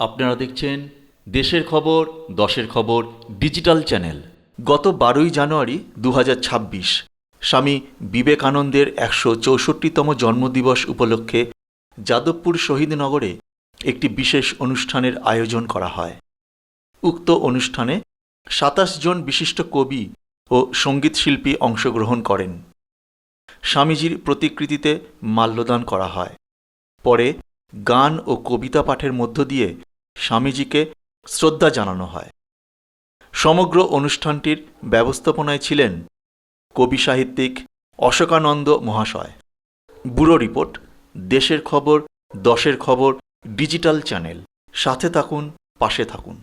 আপনারা দেখছেন দেশের খবর দশের খবর ডিজিটাল চ্যানেল। গত 12ই জানুয়ারি 2026 স্বামী বিবেকানন্দের 164তম জন্মদিবস উপলক্ষে যাদবপুর শহীদনগরে একটি বিশেষ অনুষ্ঠানের আয়োজন করা হয়। উক্ত অনুষ্ঠানে 27 জন বিশিষ্ট কবি ও সঙ্গীতশিল্পী অংশগ্রহণ করেন। স্বামীজির প্রতিকৃতিতে মাল্যদান করা হয়। পরে গান ও কবিতা পাঠের মধ্য দিয়ে স্বামীজিকে শ্রদ্ধা জানানো হয়। সমগ্র অনুষ্ঠানটির ব্যবস্থাপনায় ছিলেন কবি সাহিত্যিক অশোকানন্দ মহাশয়। ব্যুরো রিপোর্ট, দেশের খবর দশের খবর ডিজিটাল চ্যানেল। সাথে থাকুন, পাশে থাকুন।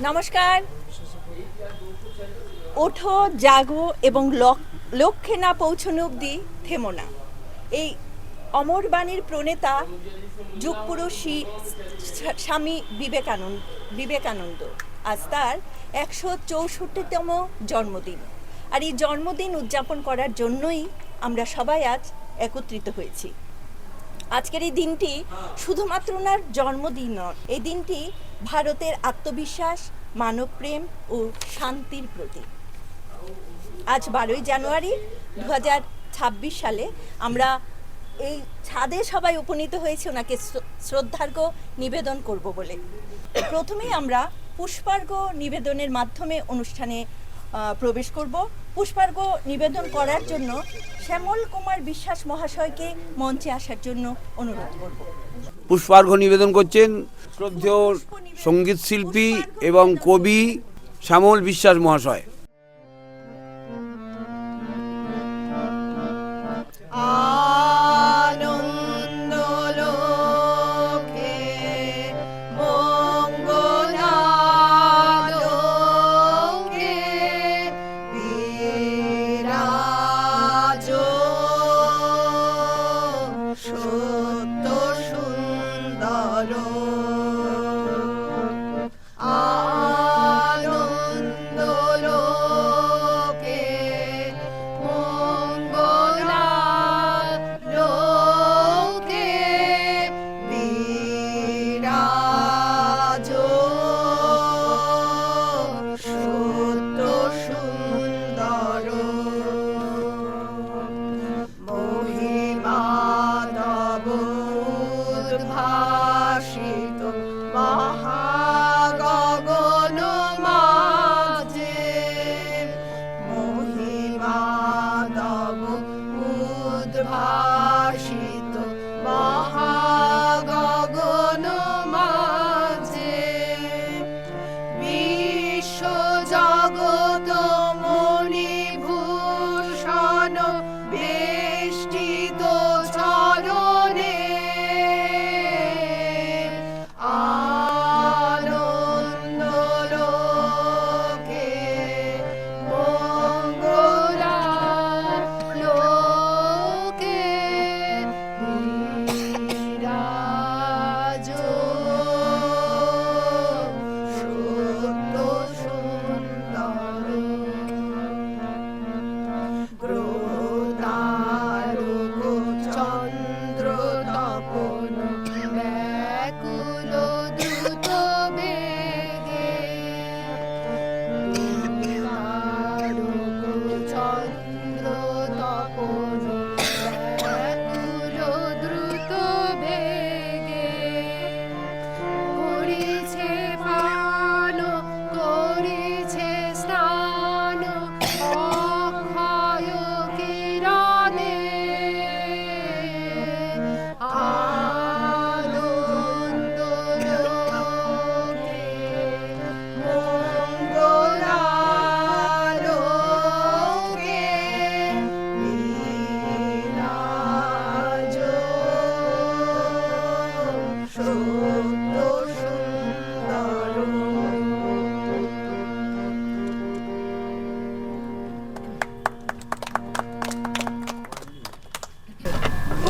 নমস্কার। ওঠো, জাগো এবং লক্ষ্যে না পৌঁছনো অবধি থেমো না, এই অমর বাণীর প্রণেতা যুগপুরুষ স্বামী বিবেকানন্দ আজ তার 164তম জন্মদিন। আর এই জন্মদিন উদযাপন করার জন্যই আমরা সবাই আজ একত্রিত হয়েছি। আজকের এই দিনটি শুধুমাত্র ওনার জন্মদিন নয়, এই দিনটি ভারতের আত্মবিশ্বাস, মানবপ্রেম ও শান্তির প্রতীক। আজ 12ই জানুয়ারি 2026 সালে আমরা এই ছাদে সবাই উপনীত হয়েছে ওনাকে শ্রদ্ধার্ঘ্য নিবেদন করব বলে। প্রথমেই আমরা পুষ্পার্ঘ্য নিবেদনের মাধ্যমে অনুষ্ঠানে প্রবেশ করব। পুষ্পার্ঘ্য নিবেদন করার জন্য শ্যামল কুমার বিশ্বাস মহাশয়কে মঞ্চে আসার জন্য অনুরোধ করব। পুষ্পার্ঘ্য নিবেদন করছেন শ্রদ্ধেয় সঙ্গীত শিল্পী এবং কবি শ্যামল বিশ্বাস মহাশয়।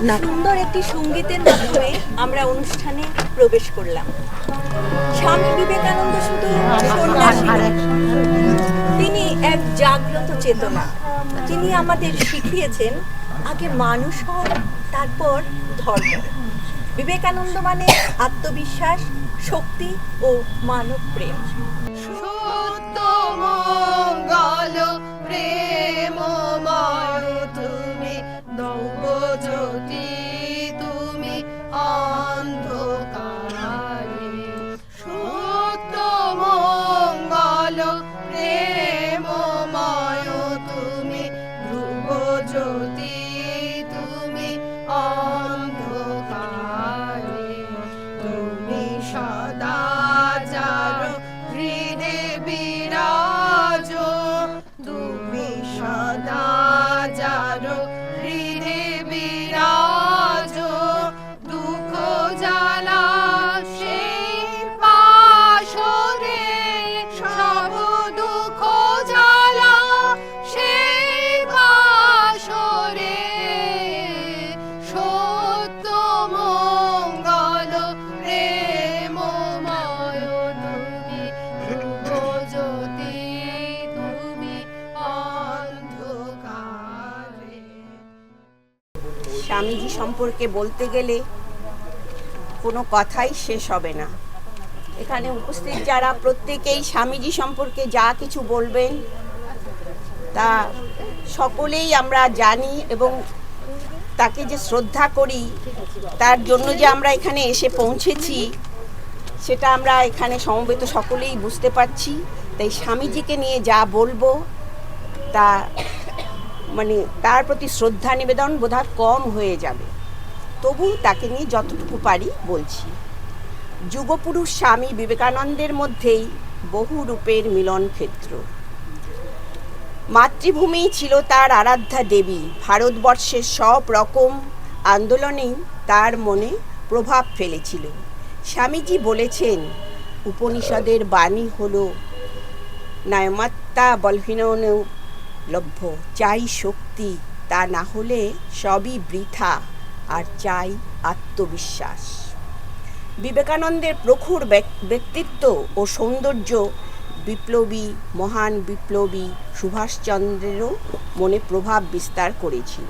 সুন্দর একটি সঙ্গীতের মাধ্যমে আমরা অনুষ্ঠানে প্রবেশ করলাম। স্বামী বিবেকানন্দ শুধু সন্ন্যাসী নন, তিনি এক জাগ্রত চেতনা। তিনি আমাদের শিখিয়েছেন আগে মানুষ হও, তারপর ধর্ম। বিবেকানন্দ মানে আত্মবিশ্বাস, শক্তি ও মানব প্রেম। সত্য মঙ্গল প্রেমময় তুমি নবজ্যোতি, তুমি অন্ধকারে। সত্য মঙ্গল প্রেমময় তুমি ধ্রুবজ্যোতি, তুমি অন্ধকারে। তুমি সদা যার হৃদে বিরাজ, তুমি সদা যার হৃদে বিরাজ। দুঃখ জ্বালা সেই পাশরে, সব দুঃখ জ্বালা সেই পাশরে। সত্য মঙ্গল প্রেমময় তুমি ধ্রুবজ্যোতি, তুমি অন্ধকারে। স্বামীজি সম্পর্কে বলতে গেলে কোনো কথাই শেষ হবে না। এখানে উপস্থিত যারা প্রত্যেকেই স্বামীজি সম্পর্কে যা কিছু বলবেন তা সকলেই আমরা জানি, এবং তাকে যে শ্রদ্ধা করি, তার জন্য যে আমরা এখানে এসে পৌঁছেছি, সেটা আমরা এখানে সমবেত সকলেই বুঝতে পারছি। তাই স্বামীজিকে নিয়ে যা বলবো তা মানে তার প্রতি শ্রদ্ধা নিবেদন বোধহয় কম হয়ে যাবে, তবু তাকে নিয়ে যতটুকু পারি বলছি। যুগপুরুষ স্বামী বিবেকানন্দের মধ্যেই বহু রূপের মিলন ক্ষেত্র। মাতৃভূমি ছিল তার আরাধ্যা দেবী। ভারতবর্ষের সব রকম আন্দোলনেই তার মনে প্রভাব ফেলেছিল। স্বামীজি বলেছেন, উপনিষদের বাণী হল নায়মাত্তা বলহীনও লভ্য, চাই শক্তি, তা না হলে সবই বৃথা, আর চাই আত্মবিশ্বাস। বিবেকানন্দের প্রখর ব্যক্তিত্ব ও সৌন্দর্য বিপ্লবী, মহান বিপ্লবী সুভাষচন্দ্রেরও মনে প্রভাব বিস্তার করেছিল।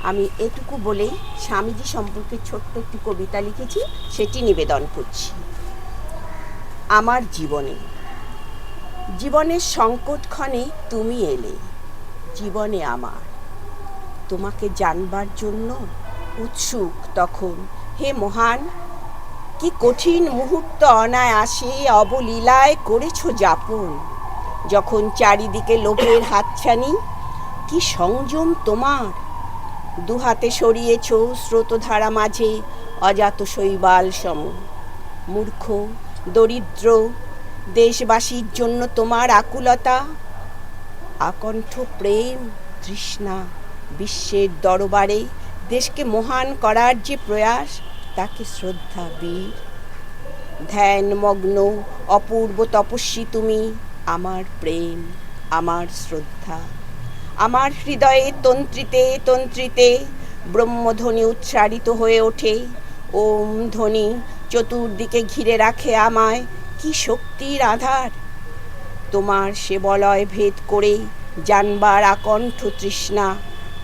আমি এটুকু বলেই স্বামীজি সম্পর্কে ছোট্ট একটি কবিতা লিখেছি, সেটি নিবেদন করছি। আমার জীবনের সংকটক্ষণে তুমি এলে, জীবনে আমার তোমাকে জানবার জন্য উৎসুক তখন। হে মহান, কি কঠিন মুহূর্ত অনায়াসে অবলীলায় করেছ যাপন। যখন চারিদিকে লোভের হাতছানি, কি সংযম তোমার। দুহাতে সরিয়েছ স্রোতধারা মাঝে অজাত শৈবাল সম। মূর্খ দরিদ্র দেশবাসীর জন্য তোমার আকুলতা, আকণ্ঠ প্রেম তৃষ্ণা, বিশ্বের দরবারে দেশকে মহান করার যে প্রয়াস, তাকে শ্রদ্ধা বীর। ধ্যানমগ্ন অপূর্ব তপস্বী তুমি, আমার প্রেম, আমার শ্রদ্ধা। আমার হৃদয়ে তন্ত্রিতে তন্ত্রিতে ব্রহ্মধ্বনি উচ্চারিত হয়ে ওঠে। ওম ধ্বনি চতুর্দিকে ঘিরে রাখে আমায়, কি শক্তির আধার। তোমার সে বলয় ভেদ করে জানবার আকণ্ঠ তৃষ্ণা।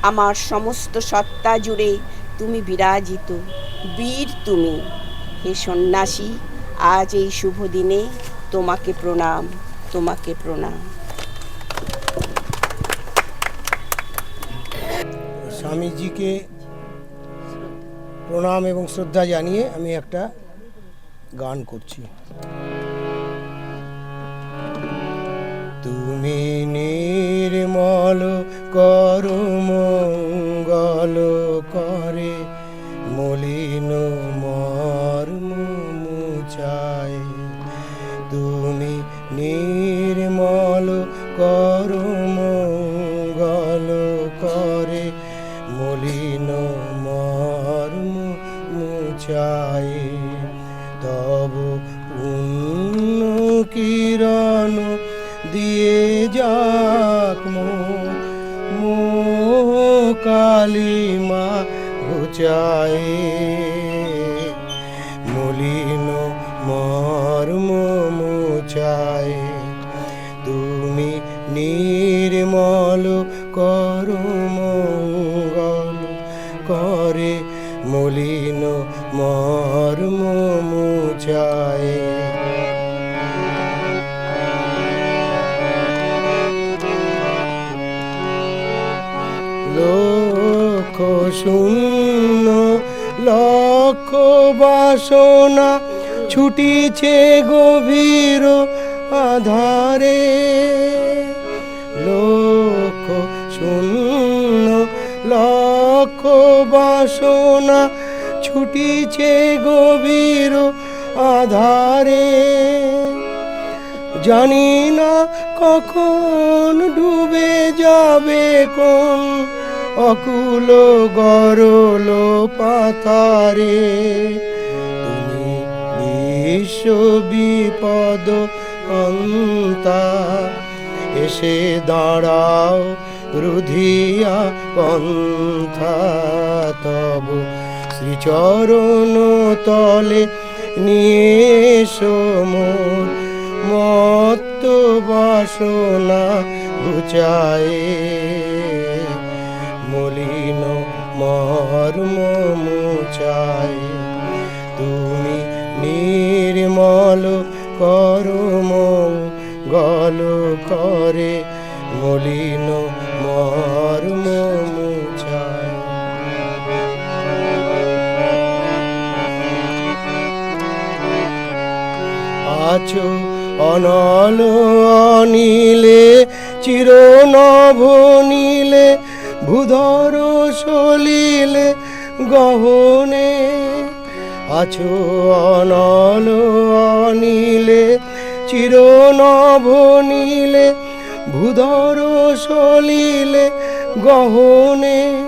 আমার সমস্ত সত্তা জুড়ে তুমি বিরাজিত, বীর তুমি। হে সন্ন্যাসী, আজ এই শুভ দিনে তোমাকে প্রণাম, তোমাকে প্রণাম। স্বামীজিকে প্রণাম এবং শ্রদ্ধা জানিয়ে আমি একটা গান করছি। তুমি নির্মল করো মঙ্গল করে, মলিন মর্ম মুছায়। তুমি নির্মল করো মঙ্গল করে, মলিন মর্ম মুছায়। তব পুণ্য কিরণ দিয়ে যাক মোহ কালিমা ঘুচায়ে মলিন মর্ম মুছায়ে তুমি নির্মল করো মঙ্গল করে মলিন মর্ম মুছায়ে লক্ষ শূন্য লক্ষ বাসনা ছুটিছে গভীর আধারে লক্ষ শূন্য লক্ষ বাসনা ছুটিছে গভীর আধারে জানি না কখন ডুবে যাবে কোন অকুল গরল পাথারে তুমি বিশ্ব বিপদ অন্তা এসে দাঁড়াও রুধিয়া পন্থা তব শ্রীচরণ তলে নিয়ে এসো মোর মত্ত বাসনা ঘুচায়ে মলিন মর্ম মুছায়ে তুমি নির্মল করো মঙ্গল করে মলিন মর্ম মুছায়ে আছো অনল অনিলে চির নভ নীলে ভূধর সলিলে গহনে আছো অনল অনিলে চির নভ নীলে ভূধর সলিলে গহনে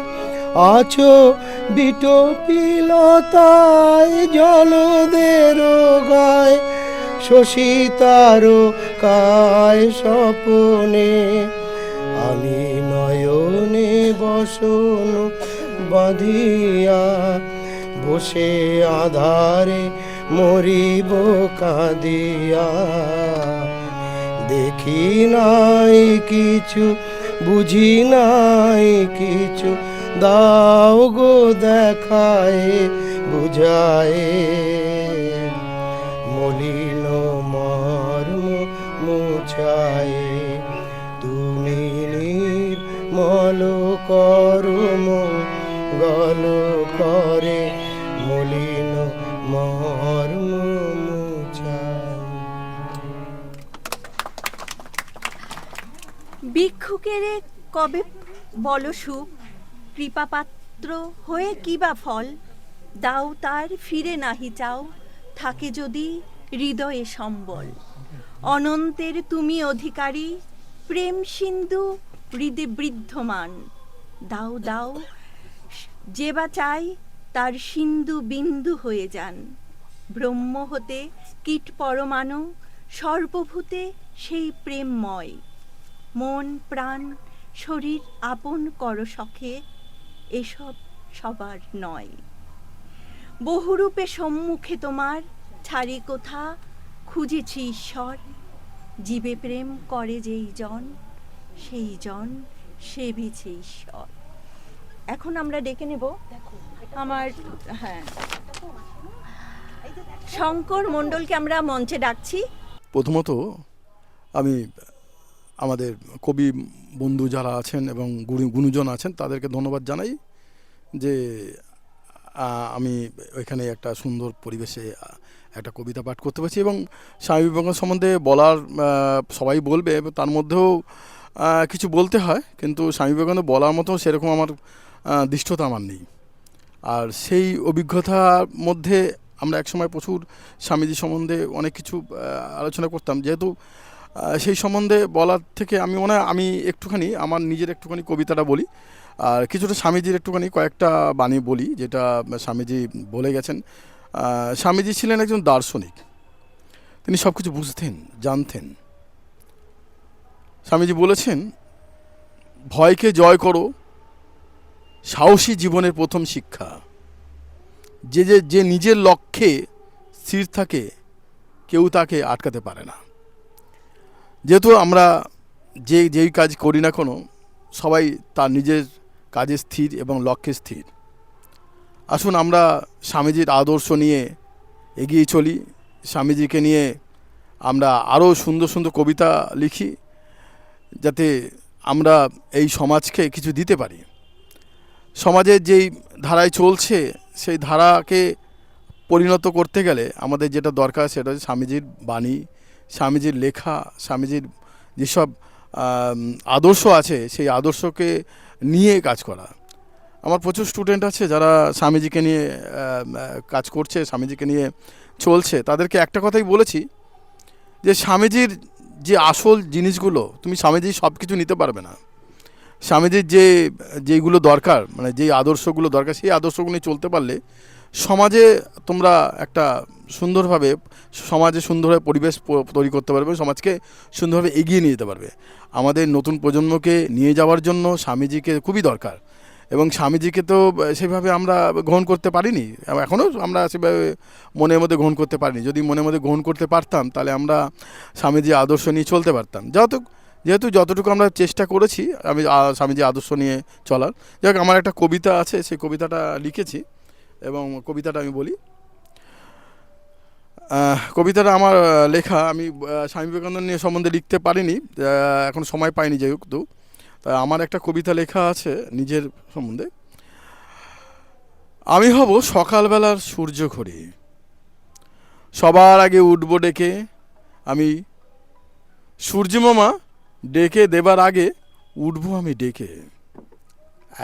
আছো বিটপিলতায় জলদের গায় শশীতার কায় স্বপনে আমি নয়নে বসন বাঁধিয়া বসে আধারে মরিব কাঁদিয়া দেখি নাই কিছু বুঝি নাই কিছু দাও গো দেখায় বুঝায় মলিন মর্ম মুছায়ে তুমি নির্মল করো মঙ্গল করে মলিন মর্ম মুছায়ে। ভিক্ষুকেরে কবে বল সুখ কৃপাপাত্র হয়ে কি বা ফল দাও তার ফিরে নাহি চাও থাকে যদি হৃদয়ে সম্বল অনন্তের তুমি অধিকারী প্রেম সিন্ধু হৃদে বৃদ্ধমান দাও দাও যে বা চাই তার সিন্ধু বিন্দু হয়ে যান ব্রহ্ম হতে কীট পরমাণু সর্বভূতে সেই প্রেমময় মন প্রাণ শরীর আপন কর সখে এসব সবার নয় বহুরূপে সম্মুখে তোমার ছাড়ি কোথা খুঁজেছি ঈশ্বর জীবে প্রেম করে যেই জন সেই জন সেবিছে ঈশ্বর। এখন আমরা ডেকে নেব আমার শঙ্কর মণ্ডলকে আমরা মঞ্চে ডাকছি। প্রথমত আমি আমাদের কবি বন্ধু যারা আছেন এবং গুণীজন আছেন তাদেরকে ধন্যবাদ জানাই যে আমি ওইখানে একটা সুন্দর পরিবেশে একটা কবিতা পাঠ করতে পারছি এবং স্বামী বিবেকানন্দ সম্বন্ধে বলার সবাই বলবে তার মধ্যেও কিছু বলতে হয় কিন্তু স্বামী বিবেকানন্দ বলার মতো সেরকম আমার দৃষ্টতা আমার নেই আর সেই অভিজ্ঞতার মধ্যে আমরা একসময় প্রচুর স্বামীজি সম্বন্ধে অনেক কিছু আলোচনা করতাম যেহেতু সেই সম্বন্ধে বলার থেকে আমি মনে হয় আমি একটুখানি আমার নিজের একটুখানি কবিতাটা বলি আর কিছুটা স্বামীজির একটুখানি কয়েকটা বাণী বলি যেটা স্বামীজি বলে গেছেন। স্বামীজি ছিলেন একজন দার্শনিক তিনি সব কিছু বুঝতেন জানতেন। স্বামীজি বলেছেন ভয়কে জয় করো সাহসী জীবনের প্রথম শিক্ষা যে নিজের লক্ষ্যে স্থির থাকে কেউ তাকে আটকাতে পারে না। যেহেতু আমরা যেই কাজ করি না কোনো, সবাই তার নিজের কাজে স্থির এবং লক্ষ্যে স্থির। আসুন আমরা স্বামীজির আদর্শ নিয়ে এগিয়ে চলি, স্বামীজিকে নিয়ে আমরা আরও সুন্দর সুন্দর কবিতা লিখি, যাতে আমরা এই সমাজকে কিছু দিতে পারি। সমাজের যেই ধারায় চলছে সেই ধারাকে পরিণত করতে গেলে আমাদের যেটা দরকার সেটা হচ্ছে স্বামীজির বাণী, স্বামীজির লেখা, স্বামীজির যেসব আদর্শ আছে সেই আদর্শকে নিয়ে কাজ করা। আমার প্রচুর স্টুডেন্ট আছে যারা স্বামীজিকে নিয়ে কাজ করছে, স্বামীজিকে নিয়ে চলছে। তাদেরকে একটা কথাই বলেছি যে স্বামীজির যে আসল জিনিসগুলো, তুমি স্বামীজির সব কিছু নিতে পারবে না। স্বামীজির যেইগুলো দরকার, মানে যেই আদর্শগুলো দরকার, সেই আদর্শগুলো নিয়ে চলতে পারলে সমাজে তোমরা একটা সুন্দরভাবে পরিবেশ তৈরি করতে পারবে, সমাজকে সুন্দরভাবে এগিয়ে নিয়ে যেতে পারবে। আমাদের নতুন প্রজন্মকে নিয়ে যাওয়ার জন্য স্বামীজিকে খুবই দরকার, এবং স্বামীজিকে তো সেভাবে আমরা গ্রহণ করতে পারিনি, এখনও আমরা সেভাবে মনের মধ্যে গ্রহণ করতে পারিনি। যদি মনের মধ্যে গ্রহণ করতে পারতাম তাহলে আমরা স্বামীজির আদর্শ নিয়ে চলতে পারতাম। যেহেতু যতটুকু আমরা চেষ্টা করেছি আমি স্বামীজির আদর্শ নিয়ে চলার। যাই হোক, আমার একটা কবিতা আছে, সেই কবিতাটা লিখেছি এবং কবিতাটা আমি বলি। কবিতাটা আমার লেখা, আমি স্বামী বিবেকানন্দ নিয়ে সম্বন্ধে লিখতে পারিনি, এখন সময় পাইনি। যাই হোক, তো আমার একটা কবিতা লেখা আছে নিজের সম্বন্ধে। আমি হব সকালবেলার সূর্য ঘড়ি, সবার আগে উঠবো ডেকে আমি, সূর্যমামা ডেকে দেবার আগে উঠবো আমি ডেকে।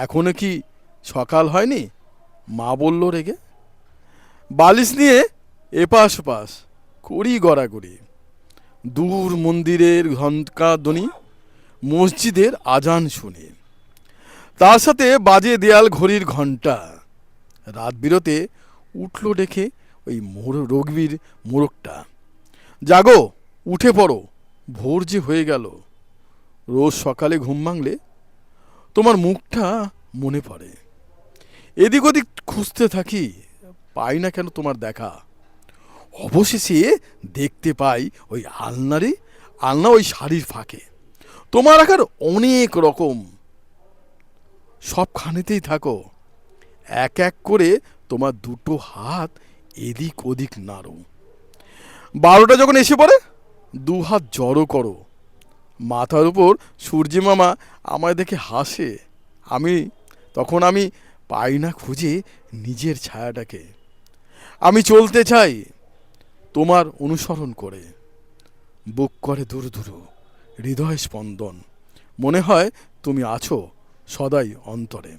এখনো কি সকাল হয়নি, মা বলল রেগে। বালিশ নিয়ে এপাশ ওপাশ করি গড়াগড়ি, দূর মন্দিরের ঘণ্টাধ্বনি, মসজিদের আজান শুনি, তার সাথে বাজে দেয়াল ঘড়ির ঘণ্টা। রাত বিরতে উঠলো ডেকে ওই রঘুবীর মোরগটা, জাগো উঠে পড়ো ভোর যে হয়ে গেল। রোজ সকালে ঘুম ভাঙলে তোমার মুখটা মনে পড়ে, এদিক ওদিক খুঁজতে থাকি পাই না কেন তোমার দেখা। অবশেষে দেখতে পাই ওই আলনা ওই শাড়ির ফাঁকে, তোমার আকার অনেক রকম, সবখানেতেই থাকো। এক এক করে তোমার দুটো হাত এদিক ওদিক নাড়ো। 12টা যখন এসে পড়ে দু হাত জড়ো করো। মাথার উপর সূর্যমামা আমায় দেখে হাসে, তখন আমি পাই না খুঁজে নিজের ছায়াটাকে। আমি চলতে চাই তোমার অনুসরণ করে, বুক করে দূর দূর হৃদয় স্পন্দন, মনে হয় তুমি আছো সদাই অন্তরে।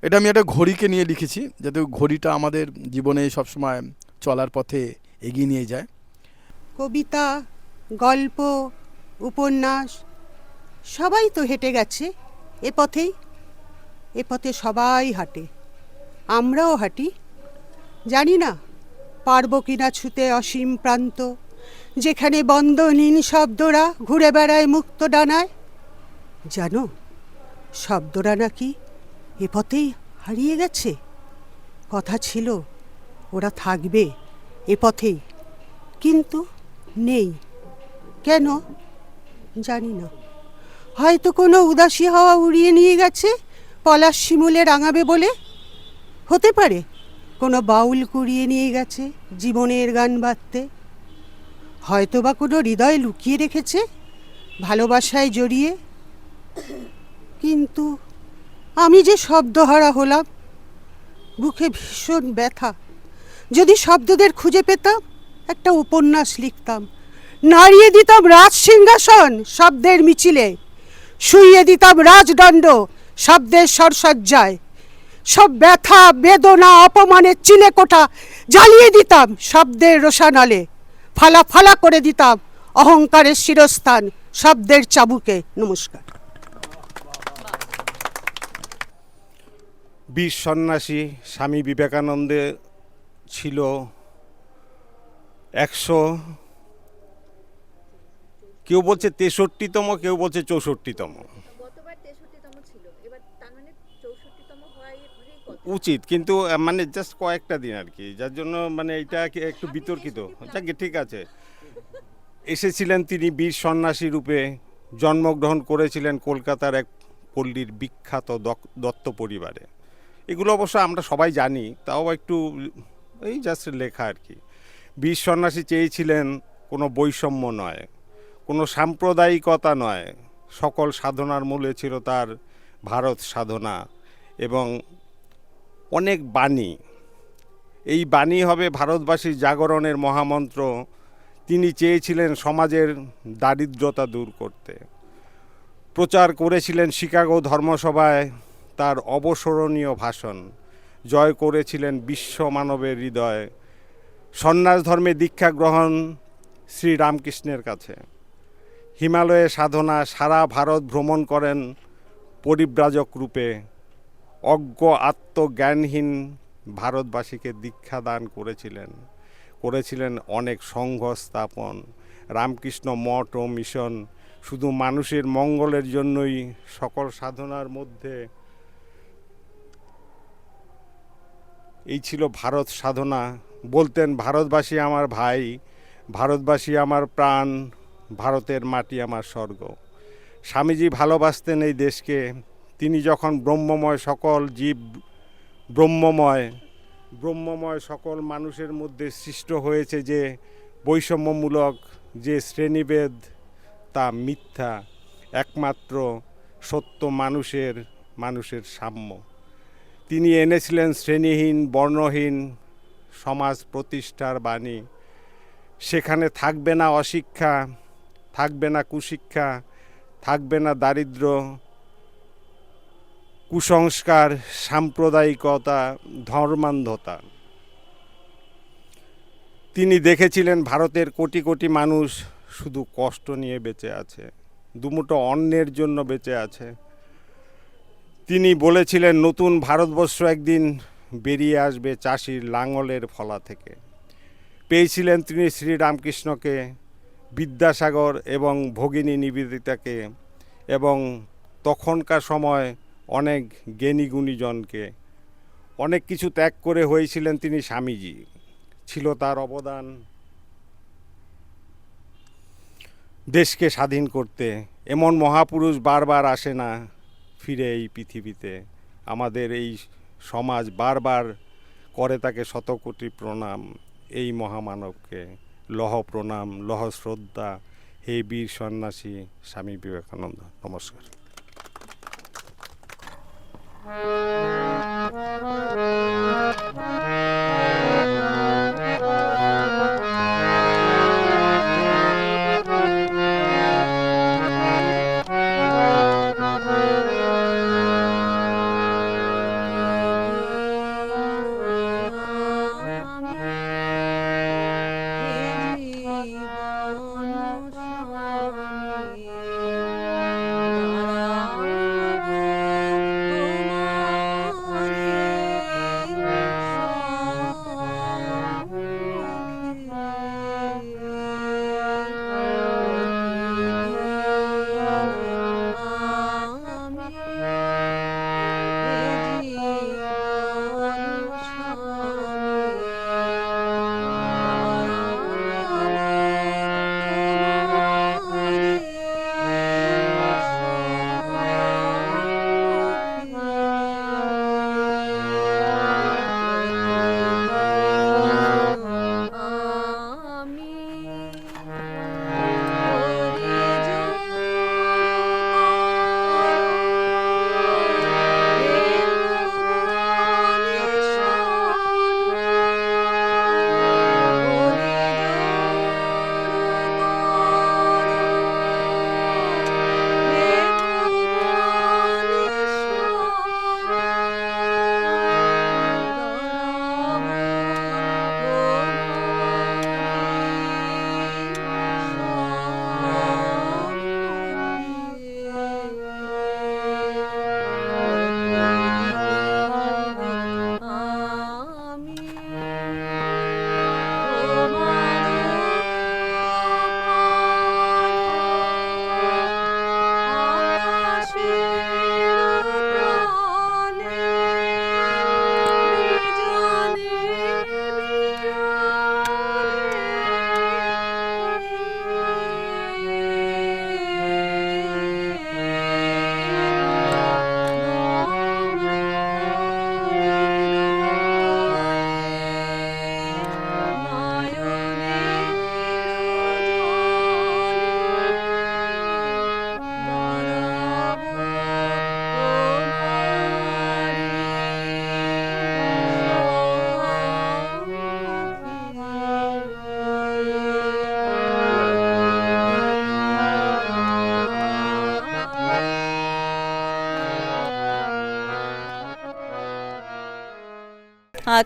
এটা আমি একটা ঘড়িকে নিয়ে লিখেছি, যাতে ঘড়িটা আমাদের জীবনে সবসময় চলার পথে এগিয়ে নিয়ে যায়। কবিতা, গল্প, উপন্যাস সবাই তো হেঁটে গেছে এ পথে সবাই হাঁটে, আমরাও হাঁটি। জানি না পারবো কিনা ছুতে অসীম প্রান্ত, যেখানে বন্ধনহীন শব্দরা ঘুরে বেড়ায় মুক্ত ডানায়। জানো, শব্দরা নাকি এ পথেই হারিয়ে গেছে। কথা ছিল ওরা থাকবে এ পথেই, কিন্তু নেই কেন জানি না। হয়তো কোনো উদাসী হাওয়া উড়িয়ে নিয়ে গেছে পলাশ শিমুলে রাঙাবে বলে। হতে পারে কোনো বাউল কুড়িয়ে নিয়ে গেছে জীবনের গান বাঁধতে। হয়তো বা কোনো হৃদয় লুকিয়ে রেখেছে ভালোবাসায় জড়িয়ে। কিন্তু আমি যে শব্দহারা হলাম, বুকে ভীষণ ব্যথা। যদি শব্দদের খুঁজে পেতাম, একটা উপন্যাস লিখতাম, নাড়িয়ে দিতাম রাজ সিংহাসন শব্দের মিছিলে, শুইয়ে দিতাম রাজদণ্ড শব্দের সরসজ্জায়। সব ব্যথা বেদনা অপমানের চিলেকোঠা জ্বালিয়ে দিতাম শব্দের রোশানালে, ফালা ফালা করে দিতাম অহংকারের শিরস্থান শব্দের চাবুকে। নমস্কার। বীর সন্ন্যাসী স্বামী বিবেকানন্দের ছিল 100, কেউ বলছে 63তম, কেউ বলছে 64তম। গতবার 63তম ছিল, এবার তার মানে 64তম হয় কত? উচিত, কিন্তু মানে জাস্ট কয়েকটা দিন আর কি, যার জন্য মানে এটা একটু বিতর্কিত। যাক ঠিক আছে, এসেছিলেন তিনি বীর সন্ন্যাসী রূপে, জন্মগ্রহণ করেছিলেন কলকাতার এক পল্লীর বিখ্যাত দত্ত পরিবারে। এগুলো অবশ্য আমরা সবাই জানি, তাও একটু এই জাস্ট লেখা আর কি। বীর সন্ন্যাসী চেয়েছিলেন কোনো বৈষম্য নয়, কোনো সাম্প্রদায়িকতা নয়, সকল সাধনার মূলে ছিল তার ভারত সাধনা এবং অনেক বাণী। এই বাণী হবে ভারতবাসীর জাগরণের মহামন্ত্র। তিনি চেয়েছিলেন সমাজের দারিদ্রতা দূর করতে। প্রচার করেছিলেন শিকাগো ধর্মসভায় তার অবসরণীয় ভাষণ, জয় করেছিলেন বিশ্ব মানবের হৃদয়। সন্ন্যাস ধর্মে দীক্ষা গ্রহণ শ্রী রামকৃষ্ণের কাছে। হিমালয়ে সাধনা, সারা ভারত ভ্রমণ করেন পরিব্রাজক রূপে। অজ্ঞ আত্মজ্ঞানহীন ভারতবাসীকে দীক্ষা দান করেছিলেন অনেক সংঘ স্থাপন। রামকৃষ্ণ মঠ ও মিশন শুধু মানুষের মঙ্গলের জন্যই, সকল সাধনার মধ্যে এই ছিল ভারত সাধনা। বলতেন ভারতবাসী আমার ভাই, ভারতবাসী আমার প্রাণ, ভারতের মাটি আমার স্বর্গ। স্বামীজি ভালোবাসতেন এই দেশকে। তিনি যখন ব্রহ্মময় সকল জীব, ব্রহ্মময় সকল মানুষের মধ্যে সৃষ্ট হয়েছে যে বৈষম্যমূলক যে শ্রেণীভেদ, তা মিথ্যা, একমাত্র সত্য মানুষের সাম্য। তিনি এনেছিলেন শ্রেণীহীন বর্ণহীন সমাজ প্রতিষ্ঠার বাণী। সেখানে থাকবে না অশিক্ষা, থাকবে না কুশিক্ষা, থাকবে না দারিদ্র্য, কুসংস্কার, সাম্প্রদায়িকতা, ধর্মান্ধতা। তিনি দেখেছিলেন ভারতের কোটি কোটি মানুষ শুধু কষ্ট নিয়ে বেঁচে আছে, দুমুঠো অন্নের জন্য বেঁচে আছে। তিনি বলেছিলেন নতুন ভারতবর্ষ একদিন বেরিয়ে আসবে চাষির লাঙলের ফলা থেকে। পেয়েছিলেন তিনি শ্রীরামকৃষ্ণকে, বিদ্যাসাগর এবং ভগিনী নিবেদিতাকে এবং তখনকার সময় অনেক জ্ঞানী গুণীজনকে। অনেক কিছু ত্যাগ করে হয়েছিলেন তিনি স্বামীজি, ছিল তার অবদান দেশকে স্বাধীন করতে। এমন মহাপুরুষ বারবার আসে না ফিরে এই পৃথিবীতে। আমাদের এই সমাজ বারবার করে তাকে শতকোটি প্রণাম। এই মহামানবকে লহ প্রণাম, লহ শ্রদ্ধা, হে বীর সন্ন্যাসী স্বামী বিবেকানন্দ। নমস্কার।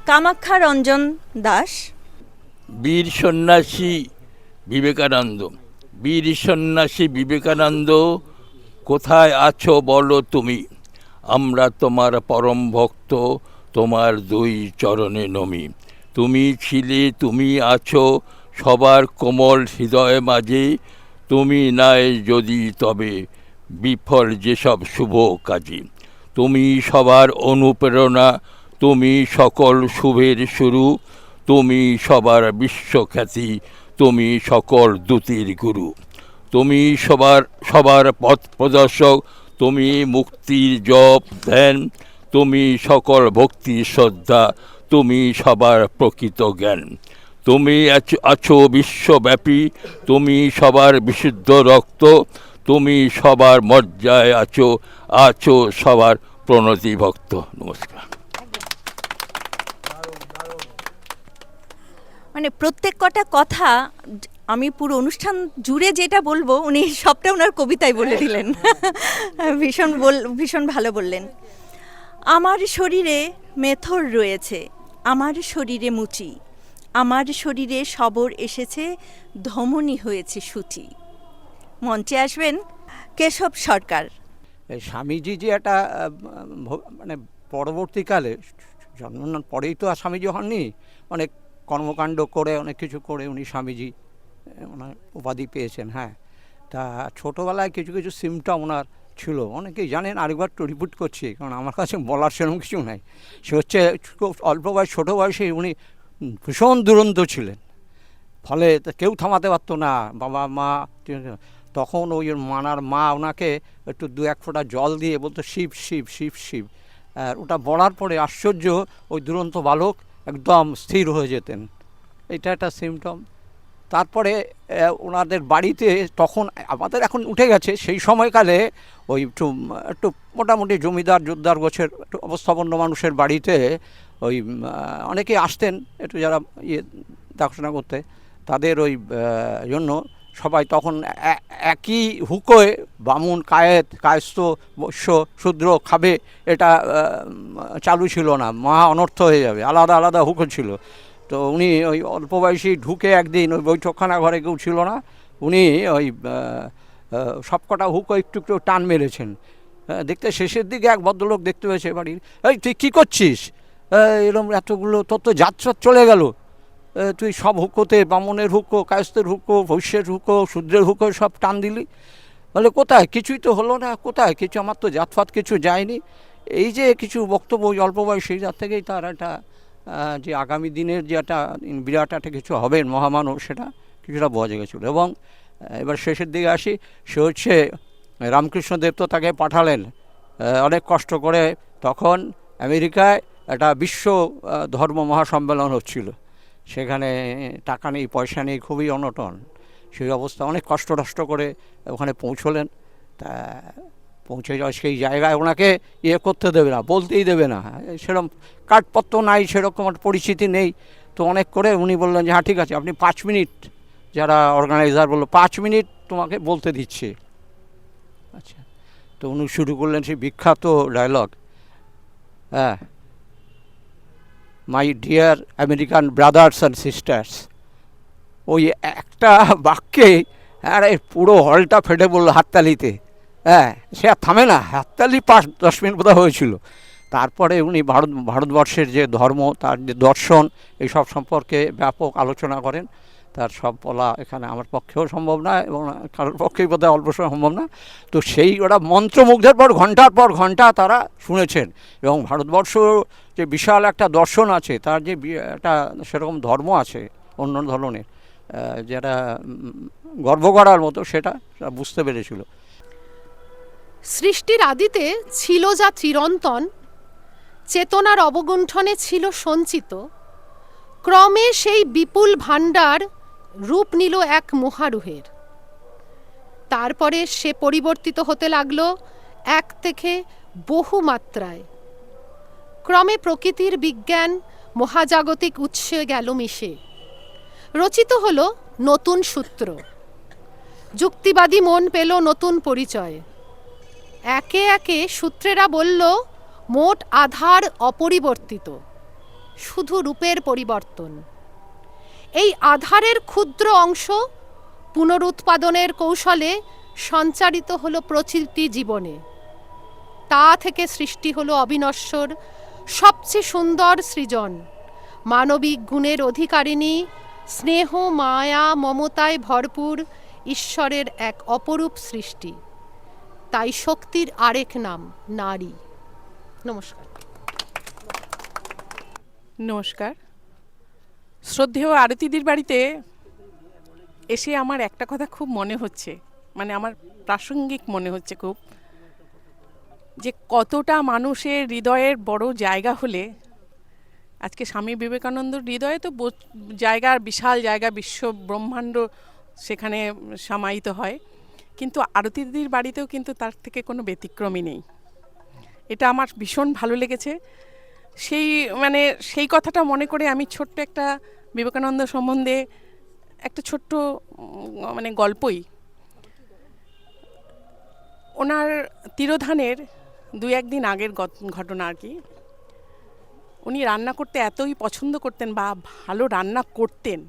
কামাখ্যা রঞ্জন দাস। বীর সন্ন্যাসী বিবেকানন্দ। বীর সন্ন্যাসী বিবেকানন্দ, কোথায় আছো বলো তুমি, আমরা তোমার পরম ভক্ত, তোমার দুই চরণে নমি। তুমি ছিলে, তুমি আছো সবার কোমল হৃদয় মাঝে, তুমি নাই যদি তবে বিফল যেসব শুভ কাজে। তুমি সবার অনুপ্রেরণা, তুমি সকল শুভের শুরু, তুমি সবার বিশ্বখ্যাতি, তুমি সকল দূতির গুরু। তুমি সবার পথ প্রদর্শক, তুমি মুক্তির জপ ধ্যান, তুমি সকল ভক্তি শ্রদ্ধা, তুমি সবার প্রকৃত জ্ঞান। তুমি আছো বিশ্বব্যাপী, তুমি সবার বিশুদ্ধ রক্ত, তুমি সবার মর্যাদায় আছো সবার প্রণতি ভক্ত। নমস্কার। মানে প্রত্যেক কটা কথা আমি পুরো অনুষ্ঠান জুড়ে যেটা বলবো উনি সবটা ওনার কবিতায় বলে দিলেন। ভীষণ ভালো বললেন। আমার শরীরে মেথর রয়েছে, আমার শরীরে মুচি, আমার শরীরে সবর এসেছে, ধমনী হয়েছে সূচি। মঞ্চে আসবেন কেশব সরকার। স্বামীজি যে একটা মানে পরবর্তীকালে জন্ম পরেই তো আর স্বামীজি হননি, অনেক কর্মকাণ্ড করে অনেক কিছু করে উনি স্বামীজি ওনার উপাধি পেয়েছেন। হ্যাঁ, তা ছোটোবেলায় কিছু কিছু সিমটম ওনার ছিল, অনেকেই জানেন, আরেকবার তো রিপিট করছি কারণ আমার কাছে বলার সেরকম কিছু নাই। সে হচ্ছে খুব অল্প বয়স, ছোটো বয়সে উনি ভীষণ দুরন্ত ছিলেন, ফলে কেউ থামাতে পারতো না, বাবা মা। তখন ওই মানার মা ওনাকে একটু 1 ফোঁটা জল দিয়ে বলতো শিব শিব শিব শিব, আর ওটা বলার পরে আশ্চর্য ওই দুরন্ত বালক একদম স্থির হয়ে যেতেন। এটা একটা সিমটম। তারপরে ওনাদের বাড়িতে তখন আমাদের এখন উঠে গেছে, সেই সময়কালে ওই একটু মোটামুটি জমিদার জোরদার গোছের একটু অবস্থাপন্ন মানুষের বাড়িতে ওই অনেকেই আসতেন একটু যারা দেখাশোনা করতে, তাদের ওই জন্য সবাই তখন একই হুকোয় বামুন কায়স্থ বৈশ্য শূদ্র খাবে এটা চালু ছিল না, মহা অনর্থ হয়ে যাবে, আলাদা আলাদা হুকো ছিল। তো উনি ওই অল্প বয়সী ঢুকে একদিন ওই বৈঠকখানা ঘরে কেউ ছিল না, উনি ওই সবকটা হুকো একটু একটু টান মেরেছেন। দেখতে শেষের দিকে এক ভদ্রলোক দেখতে পেয়েছে বাড়ির, এই তুই কী করছিস, এরকম এতগুলো তোর তো জাত চলে গেল, তুই সব হুকোতে বামনের হুকো, কায়স্থের হুকো, বৈশ্যের হুকো, শূদ্রের হুকো সব টান দিলি, বলে কোথায়, কিছুই তো হলো না, কোথায় কিছু, আমার তো জাতফাত কিছু যায়নি। এই যে কিছু বক্তব্য অল্প বয়সী, যার থেকেই তার একটা যে আগামী দিনের যে একটা বিরাট একটা কিছু হবেন মহামানব, সেটা কিছুটা বোঝা গেছিলো। এবং এবার শেষের দিকে আসি, সে হচ্ছে রামকৃষ্ণদেব তো তাকে পাঠালেন অনেক কষ্ট করে, তখন আমেরিকায় একটা বিশ্ব ধর্ম মহাসম্মেলন হচ্ছিল, সেখানে টাকা নেই পয়সা নেই, খুবই অনটন, সেই অবস্থা অনেক কষ্ট করে ওখানে পৌঁছলেন। তা পৌঁছে যাওয়া সেই জায়গায় ওনাকে করতে দেবে না, বলতেই দেবে না, সেরকম কার্ডপত্র নাই, সেরকম পরিচিতি নেই। তো অনেক করে উনি বললেন যে হ্যাঁ ঠিক আছে, আপনি 5 মিনিট, যারা অর্গানাইজার বললো 5 মিনিট তোমাকে বলতে দিচ্ছে। আচ্ছা, তো উনি শুরু করলেন সেই বিখ্যাত ডায়লগ, হ্যাঁ, my dear American brothers and sisters. ওই একটা বাক্যে আরে পুরো হলটা ফেটে পড়লো হাততালিতে। হ্যাঁ, সে আর থামে না, হাততালি 5-10 মিনিট বোধহয় হয়েছিল। তারপরে উনি ভারতবর্ষের যে ধর্ম, তার যে দর্শন, এইসব সম্পর্কে ব্যাপক আলোচনা করেন। তার সব বলা এখানে আমার পক্ষেও সম্ভব না, এবং কারোর পক্ষেই বোধহয় অল্প সময় সম্ভব না। তো সেই ওরা মন্ত্রমুগ্ধের পর ঘন্টা তারা শুনেছেন। এবং ভারতবর্ষ যে বিশাল একটা দর্শন আছে, তার যে একটা সেরকম ধর্ম আছে অন্য ধরনের, যেটা গর্ব করার মতো, সেটা বুঝতে পেরেছিল। সৃষ্টির আদিতে ছিল যা চিরন্তন, চেতনার অবগুণ্ঠনে ছিল সঞ্চিত, ক্রমে সেই বিপুল ভাণ্ডার রূপ নিল এক মহারূহের। তারপরে সে পরিবর্তিত হতে লাগলো এক থেকে বহু মাত্রায়। ক্রমে প্রকৃতির বিজ্ঞান মহাজাগতিক উৎসে গেল মিশে, রচিত হলো নতুন সূত্র, যুক্তিবাদী মন পেল নতুন পরিচয়। একে একে সূত্রেরা বলল মোট আধার অপরিবর্তিত, শুধু রূপের পরিবর্তন। এই আধারের ক্ষুদ্র অংশ পুনরুৎপাদনের কৌশলে সঞ্চারিত হলো প্রকৃতি জীবনে। তা থেকে সৃষ্টি হলো অবিনশ্বর সবচেয়ে সুন্দর সৃজন, মানবিক গুণের অধিকারিণী, স্নেহ মায়া মমতায় ভরপুর ঈশ্বরের এক অপরূপ সৃষ্টি। তাই শক্তির আরেক নাম নারী। নমস্কার। নমস্কার। শ্রদ্ধেয় আরতিদির বাড়িতে এসে আমার একটা কথা খুব মনে হচ্ছে, মানে আমার প্রাসঙ্গিক মনে হচ্ছে খুব, যে কতটা মানুষের হৃদয়ের বড় জায়গা হলে আজকে স্বামী বিবেকানন্দর হৃদয়ে তো জায়গার বিশাল জায়গা, বিশ্ব ব্রহ্মাণ্ড সেখানে সমাহিত হয়, কিন্তু আরতিদির বাড়িতেও কিন্তু তার থেকে কোনো ব্যতিক্রমই নেই। এটা আমার ভীষণ ভালো লেগেছে। সেই কথাটা মনে করে আমি ছোট্ট একটা বিবেকানন্দ সম্বন্ধে একটা ছোট্ট গল্পই, ওনার তিরোধানের 2-1 দিন আগের ঘটনা আর কি। উনি রান্না করতে এতই পছন্দ করতেন বা ভালো রান্না করতেন,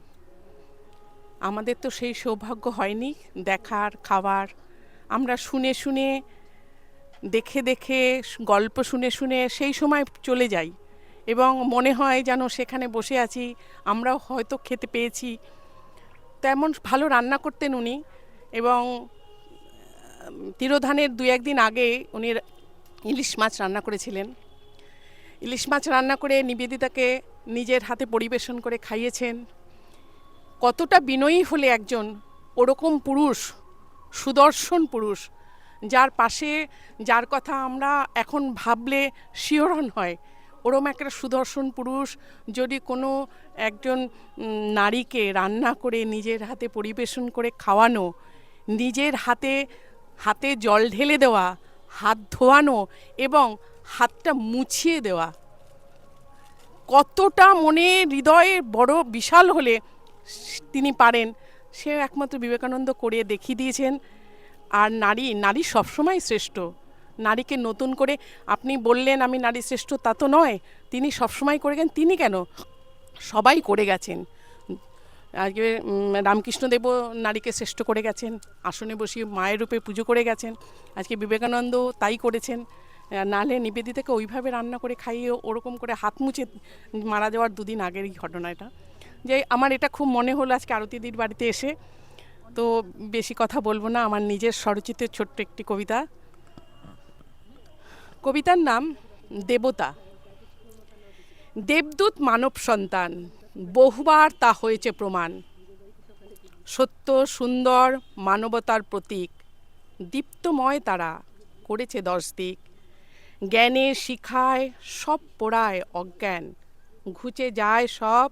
আমাদের তো সেই সৌভাগ্য হয়নি দেখার, খাবার। আমরা শুনে শুনে, দেখে দেখে, গল্প শুনে শুনে সেই সময় চলে যাই এবং মনে হয় যেন সেখানে বসে আছি, আমরাও হয়তো খেতে পেয়েছি। তেমন ভালো রান্না করতেন উনি। এবং তিরোধানের 2-1 দিন আগে উনি ইলিশ মাছ রান্না করেছিলেন। ইলিশ মাছ রান্না করে নিবেদিতাকে নিজের হাতে পরিবেশন করে খাইয়েছেন। কতটা বিনয়ী হলে একজন ওরকম পুরুষ, সুদর্শন পুরুষ, যার পাশে, যার কথা আমরা এখন ভাবলে শিহরণ হয়, ওরম একটা সুদর্শন পুরুষ যদি কোনো একজন নারীকে রান্না করে নিজের হাতে পরিবেশন করে খাওয়ানো, নিজের হাতে জল ঢেলে দেওয়া, হাত ধোয়ানো এবং হাতটা মুছিয়ে দেওয়া, কতটা মনে হৃদয়ে বড় বিশাল হলে তিনি পারেন, সে একমাত্র বিবেকানন্দ করে দেখিয়ে দিয়েছেন। আর নারী সবসময় শ্রেষ্ঠ। নারীকে নতুন করে আপনি বললেন আমি নারী শ্রেষ্ঠ, তা তো নয়, তিনি সবসময় করে গেছেন। তিনি কেন, সবাই করে গেছেন। আজকে রামকৃষ্ণদেবও নারীকে শ্রেষ্ঠ করে গেছেন, আসনে বসিয়ে মায়ের রূপে পুজো করে গেছেন। আজকে বিবেকানন্দ তাই করেছেন। নাহলে নিবেদিতাকে ওইভাবে রান্না করে খাইয়ে ওরকম করে হাত মুছে মারা যাওয়ার 2 দিন আগের এই ঘটনা। এটা যে আমার এটা খুব মনে হলো আজকে আরতিদির বাড়িতে এসে। তো বেশি কথা বলবো না, আমার নিজের স্বরচিত ছোট্ট একটি কবিতা। কবিতার নাম দেবতা। দেবদূত মানব সন্তান, বহুবার তা হয়েছে প্রমাণ। সত্য সুন্দর মানবতার প্রতীক, দীপ্তময় তারা করেছে 10 দিক। জ্ঞানে শিখায় সব পোড়ায় অজ্ঞান, ঘুচে যায় সব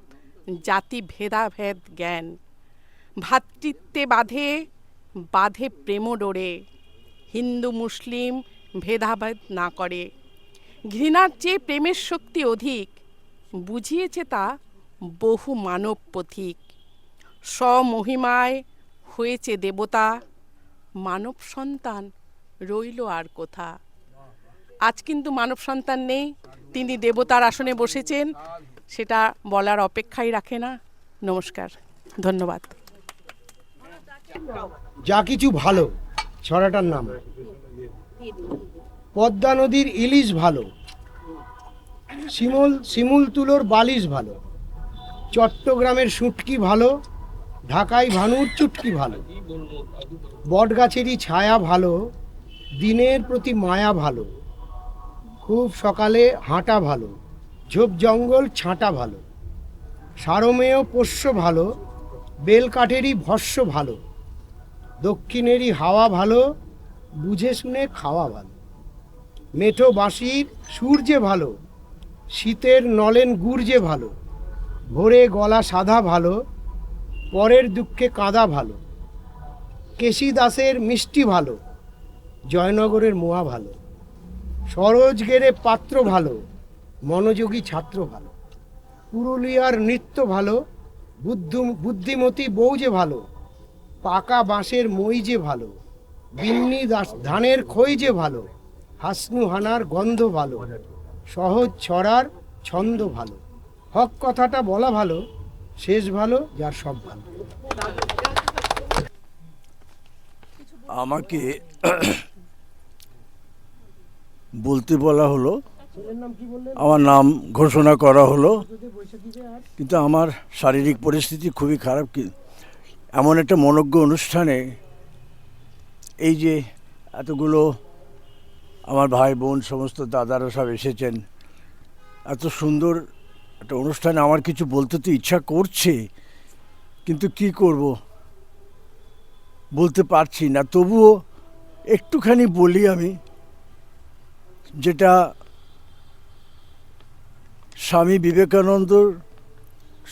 জাতি ভেদাভেদ জ্ঞান। ভ্রাতৃত্বে বাঁধে প্রেম ডোরে, হিন্দু মুসলিম ভেদাভেদ না করে। ঘৃণার চেয়ে প্রেমের শক্তি অধিক, বুঝিয়েছে তা বহু মানব পথিক। স্বমহিমায় হয়েছে দেবতা, মানব সন্তান রইল আর কোথা। আজ কিন্তু মানব সন্তান নেই, তিনি দেবতার আসনে বসেছেন, সেটা বলার অপেক্ষাই রাখে না। নমস্কার, ধন্যবাদ। যা কিছু ভালো ছড়াটার নাম। পদ্মা নদীর ইলিশ ভালো, শিমুল তুলোর বালিশ ভালো, চট্টগ্রামের শুটকি ভালো, ঢাকায় ভানুর চুটকি ভালো, বটগাছেরই ছায়া ভালো, দিনের প্রতি মায়া ভালো, খুব সকালে হাঁটা ভালো, ঝোপ জঙ্গল ছাঁটা ভালো, সারমেয় পোষ্য ভালো, বেলকাঠেরই ভস্য ভালো, দক্ষিণেরই হাওয়া ভালো, বুঝে শুনে খাওয়া ভালো, মেঠো বাঁশির সুর যে ভালো, শীতের নলেন গুড় যে ভালো, ভোরে গলা সাদা ভালো, পরের দুঃখে কাঁদা ভালো, কেশি দাসের মিষ্টি ভালো, জয়নগরের মোয়া ভালো, সরোজ গেরে পাত্র ভালো, মনোযোগী ছাত্র ভালো, পুরুলিয়ার নৃত্য ভালো, বুদ্ধিমতী বউ যে ভালো, পাকা বাঁশের মই যে ভালো, বিন্নি ধানের খই যে ভালো, হাসনু হানার গন্ধ ভালো, সহজ ছড়ার ছন্দ ভালো, হক কথাটা বলা ভালো, শেষ ভালো যার সব ভালো। আমাকে বলতে বলা হলো, আমার নাম ঘোষণা করা হলো, কিন্তু আমার শারীরিক পরিস্থিতি খুবই খারাপ। এমন একটা মনোজ্ঞ অনুষ্ঠানে এই যে এতগুলো আমার ভাই বোন সমস্ত দাদারা সব এসেছেন, এত সুন্দর একটা অনুষ্ঠানে আমার কিছু বলতে তো ইচ্ছা করছে, কিন্তু কি করব বলতে পারছি না। তবুও একটুখানি বলি আমি, যেটা স্বামী বিবেকানন্দর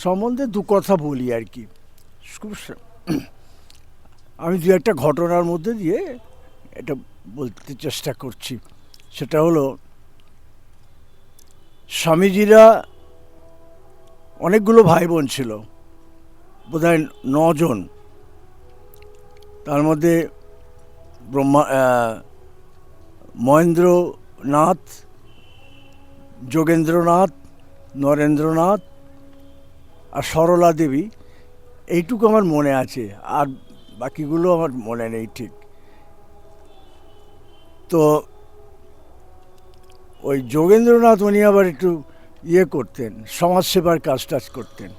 সম্বন্ধে দু কথা বলি আর কি। আমি দু একটা ঘটনার মধ্যে দিয়ে এটা বলতে চেষ্টা করছি। সেটা হলো, স্বামীজিরা অনেকগুলো ভাই বোন ছিল, বোধহয় 9 জন। তার মধ্যে মহেন্দ্রনাথ, যোগেন্দ্রনাথ, নরেন্দ্রনাথ আর সরলা দেবী, এইটুকু আমার মনে আছে, আর বাকিগুলো আমার মনে নেই ঠিক। তো ওই যোগেন্দ্রনাথ উনি আবার একটু করতেন, সমাজসেবার কাজ টাজ করতেন।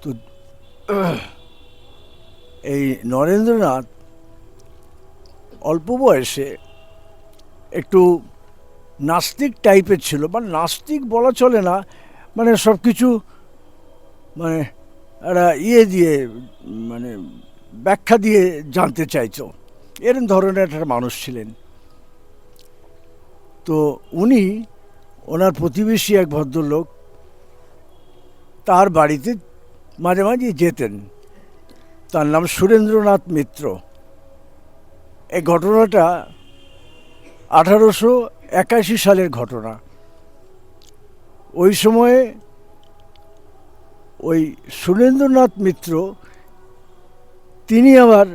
তো এই নরেন্দ্রনাথ অল্প বয়সে একটু নাস্তিক টাইপের ছিল, বা নাস্তিক বলা চলে না, মানে সব কিছু মানে একটা দিয়ে মানে ব্যাখ্যা দিয়ে জানতে চাইতো, এরকম ধরনের একটা মানুষ ছিলেন। তো উনি ওনার প্রতিবেশী এক ভদ্রলোক, তার বাড়িতে মাঝে মাঝে যেতেন। তার নাম সুরেন্দ্রনাথ মিত্র। এই ঘটনাটা 1881 সালের ঘটনা। ওই সময়ে ওই সুরেন্দ্রনাথ মিত্র তিনি আবার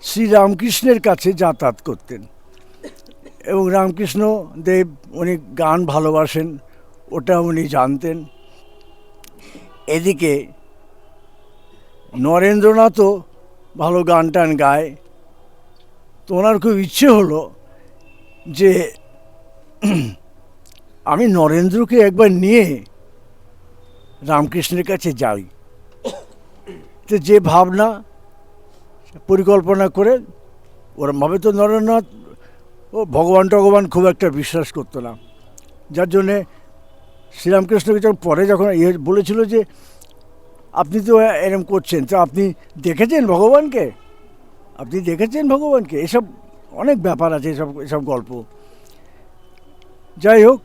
শ্রী রামকৃষ্ণের কাছে যাতায়াত করতেন, এবং রামকৃষ্ণ দেব উনি গান ভালোবাসেন, ওটা উনি জানতেন। এদিকে নরেন্দ্রনাথও ভালো গান টান গায়। তো ওনার খুব ইচ্ছে হলো যে আমি নরেন্দ্রকে একবার নিয়ে রামকৃষ্ণের কাছে যাই। তো যে ভাবনা পরিকল্পনা করে, ওরমভাবে তো নরেন্দ্রনাথ ও ভগবান টগবান খুব একটা বিশ্বাস করতো না, যার জন্যে শ্রীরামকৃষ্ণকে যখন পরে যখন বলেছিল যে আপনি তো এরম করছেন, তো আপনি দেখেছেন ভগবানকে, আপনি দেখেছেন ভগবানকে, এসব অনেক ব্যাপার আছে, এসব গল্প। যাই হোক,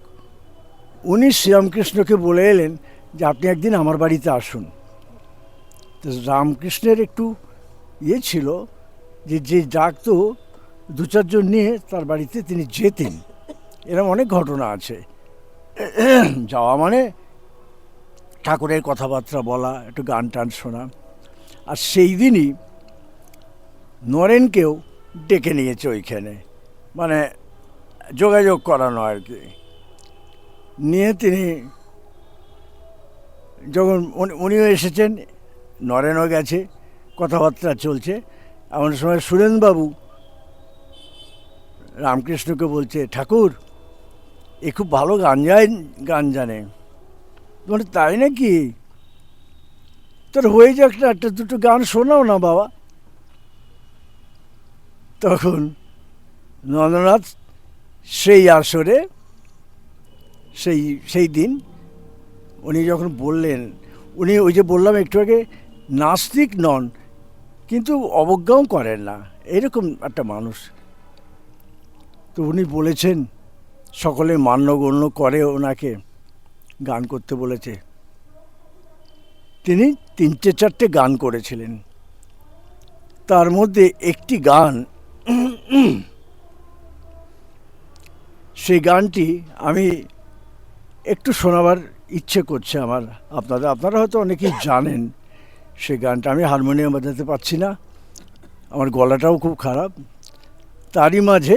উনি শ্রীরামকৃষ্ণকে বলে এলেন যে আপনি একদিন আমার বাড়িতে আসুন। তো রামকৃষ্ণের একটু ছিল যে ডাকতো 2-4 জন নিয়ে তার বাড়িতে তিনি যেতেন। এরকম অনেক ঘটনা আছে। যাওয়া মানে ঠাকুরের কথাবার্তা বলা, একটু গান টান শোনা। আর সেই দিনই নরেনকেও ডেকে নিয়েছে ওইখানে, মানে যোগাযোগ করানো আর কি। নিয়ে তিনি যখন উনিও এসেছেন, নরেনও গেছে, কথাবার্তা চলছে। এমন সময় সুরেনবাবু রামকৃষ্ণকে বলছে, ঠাকুর এ খুব ভালো গান জানে। বলে তাই নাকি? তোর হয়ে যাক না, একটা দুটো গান শোনাও না বাবা। তখন নন্দনাথ সেই আসরে সেই দিন উনি যখন বললেন, উনি ওই যে বললাম একটু আগে, নাস্তিক নন কিন্তু অবজ্ঞাও করেন না, এরকম একটা মানুষ। তো উনি বলেছেন, সকলে মান্যগণ্য করে ওনাকে, গান করতে বলেছে। তিনি 3-4টে গান করেছিলেন। তার মধ্যে একটি গান, সেই গানটি আমি একটু শোনাবার ইচ্ছে করছে আমার আপনারা হয়তো অনেকেই জানেন সেই গানটা। আমি হারমোনিয়াম বাজাতে পারছি না, আমার গলাটাও খুব খারাপ, তারই মাঝে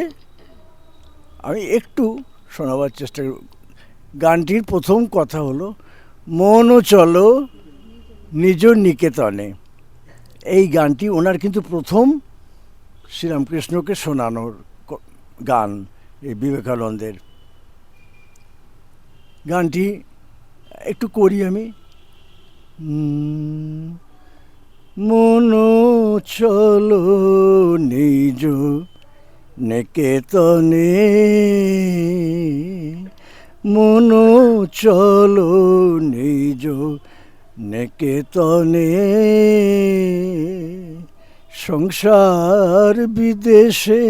আমি একটু শোনাবার চেষ্টা করব। গানটির প্রথম কথা হলো মন চলো নিজ নিকেতনে। এই গানটি ওনার কিন্তু প্রথম শ্রীরামকৃষ্ণকে শোনানোর গান, এই বিবেকানন্দের। গানটি একটু করি আমি। মন চলো নিজ নিকেতনে, মন চলো নিজ নিকেতনে, সংসার বিদেশে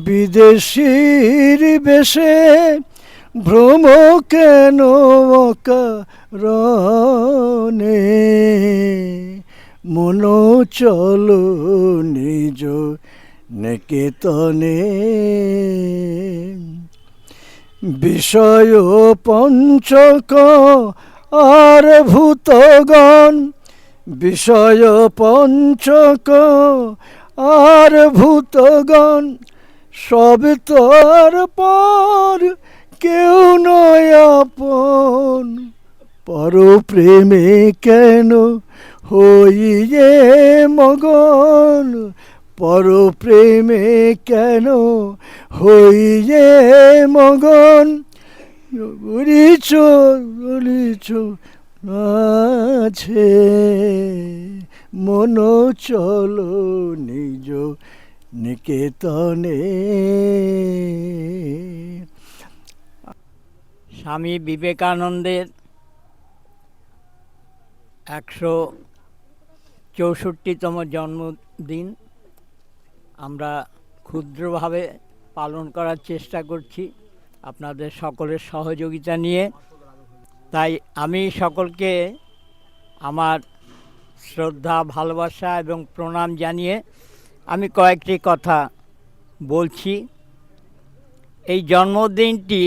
বিদেশীর বেশে ভ্রম কেন কারণে, মন চলো নিজ নিকেতনে। বিষয় পঞ্চক আর ভূতগণ, বিষয় পঞ্চক আর ভূতগণ, সব তোর পর কেউ নয় আপন, পর প্রেমে কেন হইয়ে মগন, পর প্রেমে কেন হইয়ে মগন, বলিছ বলিছ আছে মন চলো নিজ নিকেতনে। স্বামী বিবেকানন্দের 164তম জন্মদিন আমরা ক্ষুদ্রভাবে পালন করার চেষ্টা করছি আপনাদের সকলের সহযোগিতা নিয়ে। তাই আমি সকলকে আমার শ্রদ্ধা, ভালোবাসা এবং প্রণাম জানিয়ে আমি কয়েকটি কথা বলছি। এই জন্মদিনটি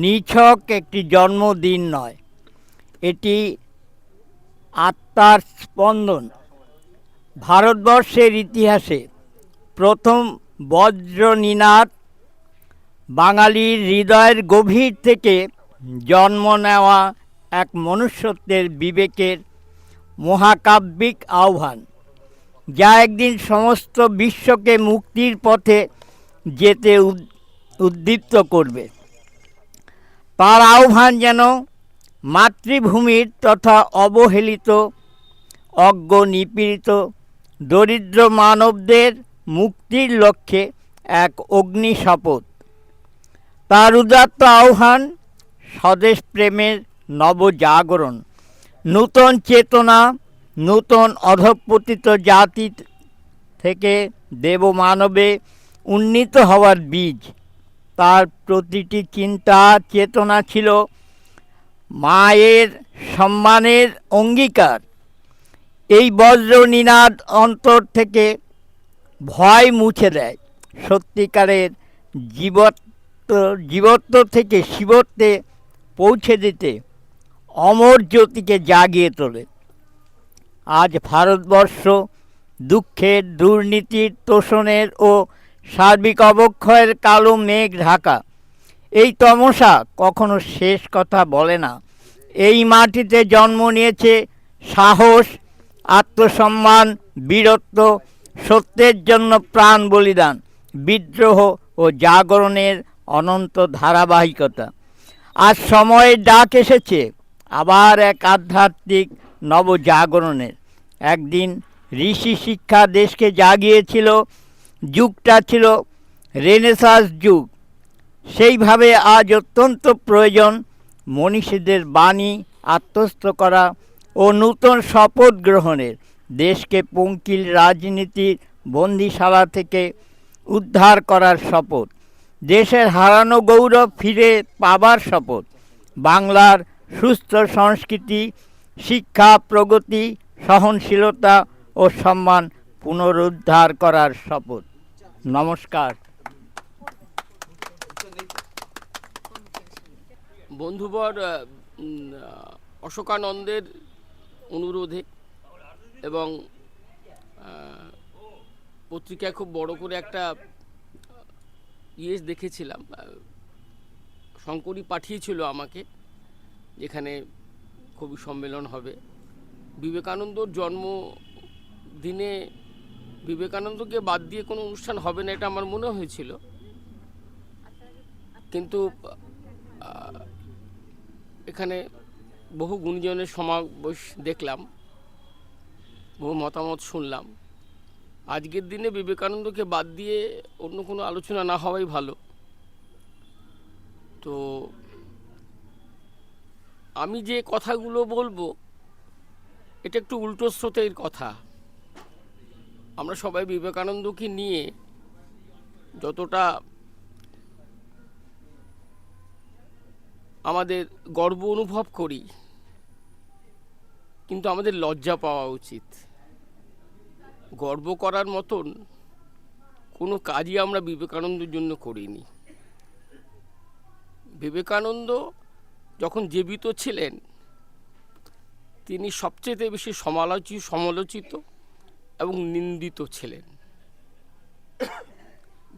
নিছক একটি জন্মদিন নয়, এটি আত্মার স্পন্দন। ভারতবর্ষের ইতিহাসে প্রথম বজ্রনিনাদ বাঙালির হৃদয়ের গভীর থেকে জন্ম নেওয়া এক মনুষ্যত্বের বিবেকের মহাকাব্যিক আহ্বান, যা একদিন সমস্ত বিশ্বকে মুক্তির পথে যেতে উদ্দীপ্ত করবে। তার আহ্বান যেন মাতৃভূমির তথা অবহেলিত, অজ্ঞ, নিপীড়িত, দরিদ্র মানবদের মুক্তির লক্ষ্যে এক অগ্নি শপথ। তার উদাত্ত আহ্বান স্বদেশ প্রেমের নবজাগরণ, নূতন চেতনা, নূতন অধঃপতিত জাতি থেকে দেবমানবে উন্নীত হওয়ার বীজ। তার প্রতিটি চিন্তা চেতনা ছিল মায়ের সম্মানের অঙ্গীকার। এই বজ্রনিনাদ অন্তর থেকে ভয় মুছে দেয়, সত্যিকারের জীবত্ব থেকে শিবত্বে পৌঁছে দিতে অমর জ্যোতিকে জাগিয়ে তোলে। আজ ভারতবর্ষ দুঃখের, দুর্নীতির, তোষণের ও সার্বিক অবক্ষয়ের কালো মেঘ ঢাকা। এই তমসা কখনো শেষ কথা বলে না। এই মাটিতে জন্ম নিয়েছে সাহস, আত্মসম্মান, বীরত্ব, সত্যের জন্য প্রাণ বলিদান, বিদ্রোহ ও জাগরণের অনন্ত ধারাবাহিকতা। আজ সময়ের ডাক এসেছে আবার এক আধ্যাত্মিক নবজাগরণের। একদিন ঋষি শিক্ষা দেশকে জাগিয়েছিল, যুগটা ছিল রেনেসাঁস যুগ। সেইভাবে আজ অত্যন্ত প্রয়োজন মনীষীদের বাণী আত্মস্থ করা ও নূতন শপথ গ্রহণের। দেশকে পঙ্কিল রাজনীতির বন্দিশালা থেকে উদ্ধার করার শপথ, দেশের হারানো গৌরব ফিরে পাবার শপথ, বাংলার সুস্থ সংস্কৃতি, শিক্ষা, প্রগতি, সহনশীলতা ও সম্মান পুনরুদ্ধার করার শপথ। নমস্কার। বন্ধুবর অশোকানন্দের অনুরোধে এবং পত্রিকায় খুব বড় করে একটা দেখেছিলাম শঙ্করী পাঠিয়েছিল আমাকে, যেখানে কবি সম্মেলন হবে। বিবেকানন্দর জন্মদিনে বিবেকানন্দকে বাদ দিয়ে কোনো অনুষ্ঠান হবে না, এটা আমার মনে হয়েছিল। কিন্তু এখানে বহু গুণীজনের সমাবেশ দেখলাম, বহু মতামত শুনলাম। আজকের দিনে বিবেকানন্দকে বাদ দিয়ে অন্য কোনো আলোচনা না হওয়াই ভালো। তো আমি যে কথাগুলো বলবো এটা একটু উল্টো স্রোতের কথা। আমরা সবাই বিবেকানন্দকে নিয়ে যতটা আমাদের গর্ব অনুভব করি, কিন্তু আমাদের লজ্জা পাওয়া উচিত। গর্ব করার মতন কোনো কাজই আমরা বিবেকানন্দের জন্য করিনি। বিবেকানন্দ যখন জীবিত ছিলেন তিনি সবচেয়ে বেশি সমালোচিত এবং নিন্দিত ছিলেন।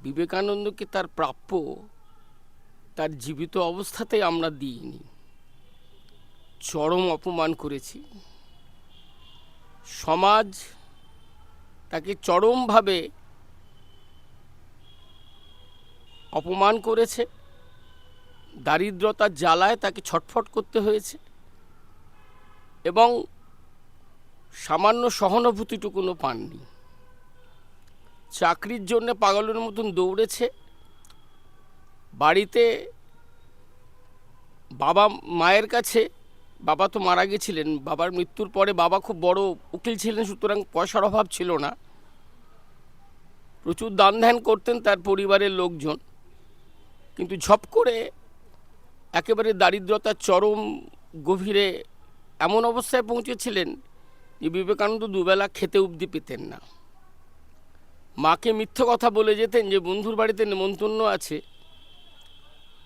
বিবেকানন্দকে তার প্রাপ্য তার জীবিত অবস্থাতেই আমরা দিইনি, চরম অপমান করেছি। সমাজ তাকে চরমভাবে অপমান করেছে, দারিদ্রতার জ্বালায় তাকে ছটফট করতে হয়েছে এবং সামান্য সহানুভূতিটুকুনও পাননি। চাকরির জন্য পাগলের মতন দৌড়েছে। বাড়িতে বাবা মায়ের কাছে, বাবা তো মারা গেছিলেন, বাবার মৃত্যুর পরে বাবা খুব বড় উকিল ছিলেন, সুতরাং পয়সার অভাব ছিল না। প্রচুর দান ধ্যান করতেন তার পরিবারের লোকজন, কিন্তু ঝপ করে একেবারে দারিদ্রতার চরম গভীরে এমন অবস্থায় পৌঁছেছিলেন যে বিবেকানন্দ দুবেলা খেতে অবধি পেতেন না। মাকে মিথ্যে কথা বলে যেতেন যে বন্ধুর বাড়িতে নেমন্তন্ন আছে,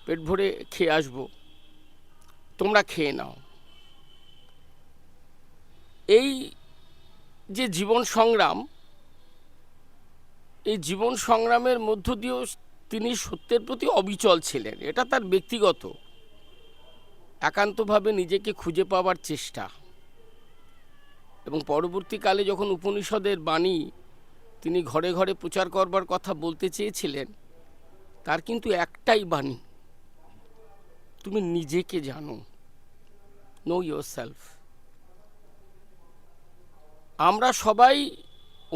পেট ভরে খেয়ে আসবো, তোমরা খেয়ে নাও। এই যে জীবন সংগ্রাম, এই জীবন সংগ্রামের মধ্য দিয়েও তিনি সত্যের প্রতি অবিচল ছিলেন। এটা তার ব্যক্তিগত একান্তভাবে নিজেকে খুঁজে পাওয়ার চেষ্টা। এবং পরবর্তীকালে যখন উপনিষদের বাণী তিনি ঘরে ঘরে প্রচার করবার কথা বলতে চেয়েছিলেন, তার কিন্তু একটাই বাণী, তুমি নিজেকে জানো, নো ইয়োরসেলফ। আমরা সবাই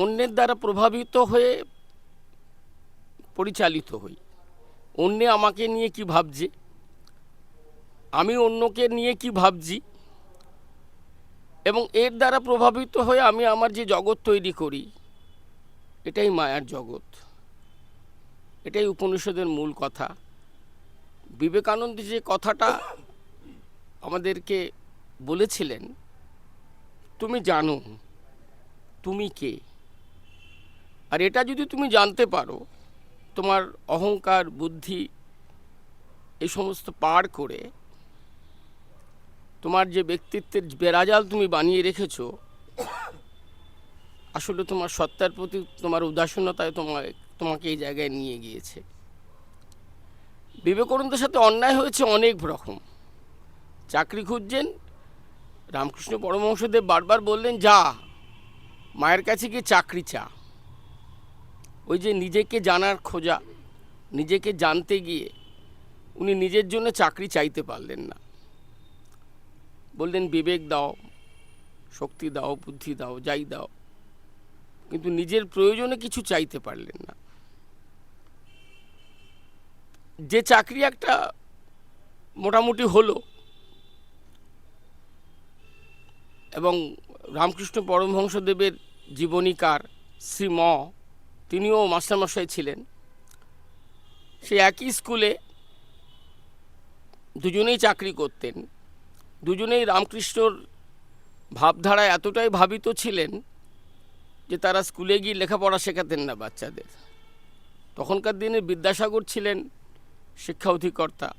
অন্যের দ্বারা প্রভাবিত হয়ে পরিচালিত হই। অন্যে আমাকে নিয়ে কি ভাবছে, আমি অন্যকে নিয়ে কি ভাবছি, এবং এর দ্বারা প্রভাবিত হয়ে আমি আমার যে জগৎ তৈরি করি, এটাই মায়ার জগৎ। এটাই উপনিষদের মূল কথা। বিবেকানন্দ যে কথাটা আমাদেরকে বলেছিলেন, তুমি জানো তুমি কে, আর এটা যদি তুমি জানতে পারো, তোমার অহংকার বুদ্ধি এই সমস্ত পার করে তোমার যে ব্যক্তিত্বের বেড়াজাল তুমি বানিয়ে রেখেছো, আসলে তোমার সত্তার প্রতি তোমার উদাসীনতায় তোমাকে এই জায়গায় নিয়ে গিয়েছে। বিবেকানন্দের সাথে অন্যায় হয়েছে অনেক রকম। চাকরি খুঁজছেন, রামকৃষ্ণ পরমহংসদেব বারবার বললেন যা মায়ের কাছে গিয়ে চাকরি চা। ওই যে নিজেকে জানার খোঁজা, নিজেকে জানতে গিয়ে উনি নিজের জন্য চাকরি চাইতে পারলেন না। বললেন বিবেক দাও, শক্তি দাও, বুদ্ধি দাও, যাই দাও, কিন্তু নিজের প্রয়োজনে কিছু চাইতে পারলেন না। যে চাকরি একটা মোটামুটি হলো, এবং রামকৃষ্ণ পরমহংসদেবের জীবনীকার শ্রী ম, তিনিও মাস্টারমশাই ছিলেন। সে একই স্কুলে দুজনেই চাকরি করতেন। দুজনেই রামকৃষ্ণর ভাবধারায় এতটাই ভাবিত ছিলেন যে তারা স্কুলে গিয়ে লেখাপড়া শেখাতেন না বাচ্চাদের। তখনকার দিনে বিদ্যাসাগর ছিলেন শিক্ষা অধিকর্তা,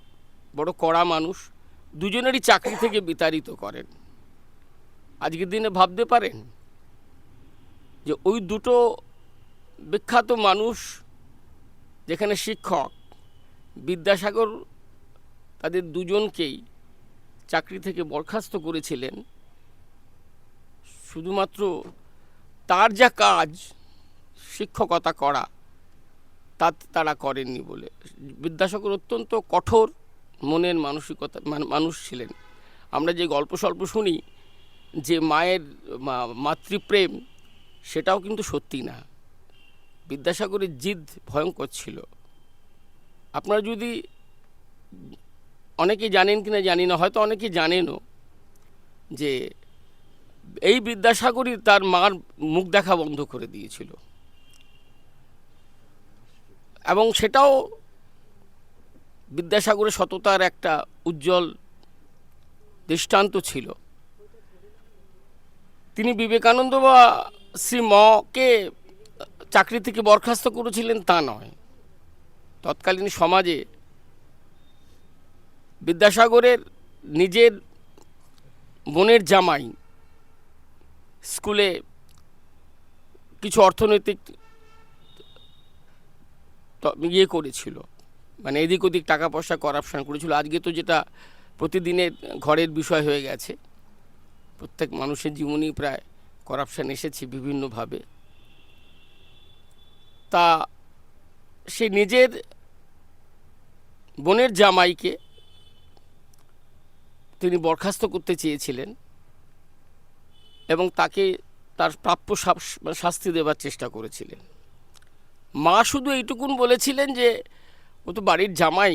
বড় কড়া মানুষ, দুজনেরই চাকরি থেকে বিতাড়িত করেন। আজকের দিনে ভাবতে পারেন যে ওই দুটো বিখ্যাত মানুষ, যেখানে শিক্ষক বিদ্যাসাগর তাদের দুজনকেই চাকরি থেকে বরখাস্ত করেছিলেন শুধুমাত্র তার যা কাজ শিক্ষকতা করা তা তারা করেননি বলে। বিদ্যাসাগর অত্যন্ত কঠোর মনের মানসিকতা মানুষ ছিলেন। আমরা যে গল্প স্বল্প শুনি যে মায়ের মাতৃপ্রেম, সেটাও কিন্তু সত্যি না। বিদ্যাসাগরের জিদ ভয়ঙ্কর ছিল। আপনারা যদি অনেকে জানেন কিনা জানি না, হয়তো অনেকে জানেনও, যে এই বিদ্যাসাগরই তার মার মুখ দেখা বন্ধ করে দিয়েছিল, এবং সেটাও বিদ্যাসাগরের সততার একটা উজ্জ্বল দৃষ্টান্ত ছিল। তিনি বিবেকানন্দ বা শ্রী মকে চাকরি থেকে বরখাস্ত করেছিলেন তা নয়। তৎকালীন সমাজে বিদ্যাসাগরের নিজের বোনের জামাই স্কুলে কিছু অর্থনৈতিক ইয়ে করেছিল, মানে এদিক ওদিক টাকা পয়সা করাপশন করেছিল। আজকে তো যেটা প্রতিদিনের ঘরের বিষয় হয়ে গেছে, প্রত্যেক মানুষের জীবনেই প্রায় করাপশন এসেছে বিভিন্নভাবে। তা সে নিজের বোনের জামাইকে তিনি বরখাস্ত করতে চেয়েছিলেন এবং তাকে তার প্রাপ্য শাস্তি দেবার চেষ্টা করেছিলেন। মা শুধু এইটুকুন বলেছিলেন যে ও তো বাড়ির জামাই,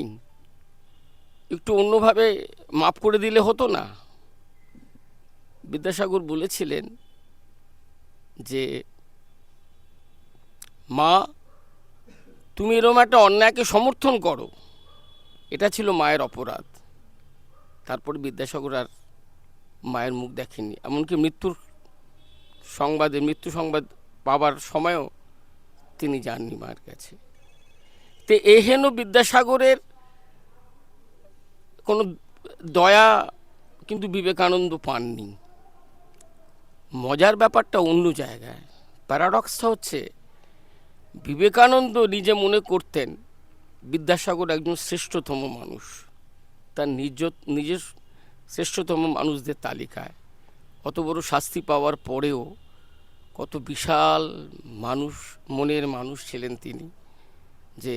একটু অন্যভাবে মাপ করে দিলে হতো না। বিদ্যাসাগর বলেছিলেন যে মা, তুমি এরকম একটা অন্যায়কে সমর্থন করো, এটা ছিল মায়ের অপরাধ। তারপর বিদ্যাসাগর আর মায়ের মুখ দেখেননি, এমনকি মৃত্যু সংবাদ পাবার সময়ও তিনি যাননি মায়ের কাছে। তো এহেন বিদ্যাসাগরের কোনো দয়া কিন্তু বিবেকানন্দ পাননি। মজার ব্যাপারটা অন্য জায়গায়। প্যারাডক্সটা হচ্ছে, বিবেকানন্দ নিজে মনে করতেন বিদ্যাসাগর একজন শ্রেষ্ঠতম মানুষ, তার নিজের শ্রেষ্ঠতম মানুষদের তালিকায়। অত বড় শাস্তি পাওয়ার পরেও কত বিশাল মনের মানুষ ছিলেন তিনি, যে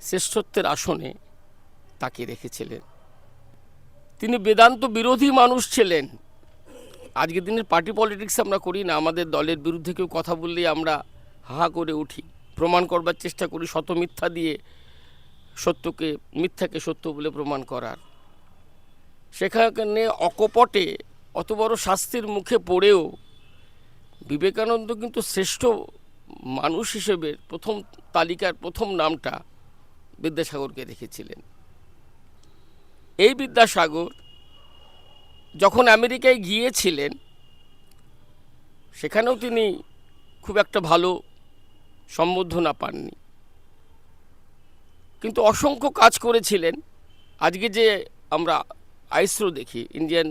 শ্রেষ্ঠত্বের আসনে তাকে রেখেছিলেন। তিনি বেদান্ত বিরোধী মানুষ ছিলেন। আজকের দিনের পার্টি পলিটিক্স আমরা করি না, আমাদের দলের বিরুদ্ধে কেউ কথা বললেই আমরা হাহা করে উঠি, প্রমাণ করবার চেষ্টা করি শত মিথ্যা দিয়ে, মিথ্যাকে সত্য বলে প্রমাণ করার। সেখানে অকপটে অত বড় শাস্তির মুখে পড়েও বিবেকানন্দ কিন্তু শ্রেষ্ঠ মানুষ হিসেবে প্রথম তালিকার প্রথম নামটা বিদ্যাসাগরকে রেখেছিলেন। এই বিদ্যাসাগর যখন আমেরিকায় গিয়েছিলেন, সেখানেও তিনি খুব একটা ভালো সম্বোধনা পাননি, কিন্তু অসংখ্য কাজ করেছিলেন। আজকে যে আমরা আইসরো দেখি, ইন্ডিয়ান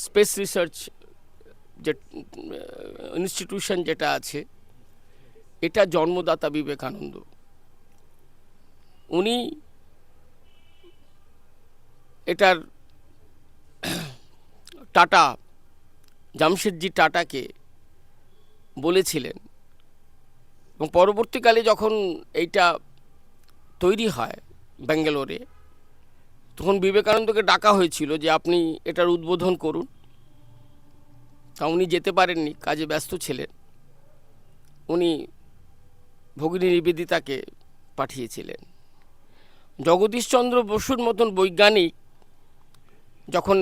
স্পেস রিসার্চ যে ইনস্টিটিউশন যেটা আছে, এটা জন্মদাতা বিবেকানন্দ। উনি এটার টাটা, জামশেদজি টাটাকে বলেছিলেন, এবং পরবর্তীকালে যখন এইটা তৈরি হয় ব্যাঙ্গালোরে, তখন বিবেকানন্দকে ডাকা হয়েছিল যে আপনি এটার উদ্বোধন করুন। তা উনি যেতে পারেননি, কাজে ব্যস্ত ছিলেন। উনি ভগিনী নিবেদিতাকে পাঠিয়েছিলেন। জগদীশচন্দ্র বসুর মতন বৈজ্ঞানিক যখন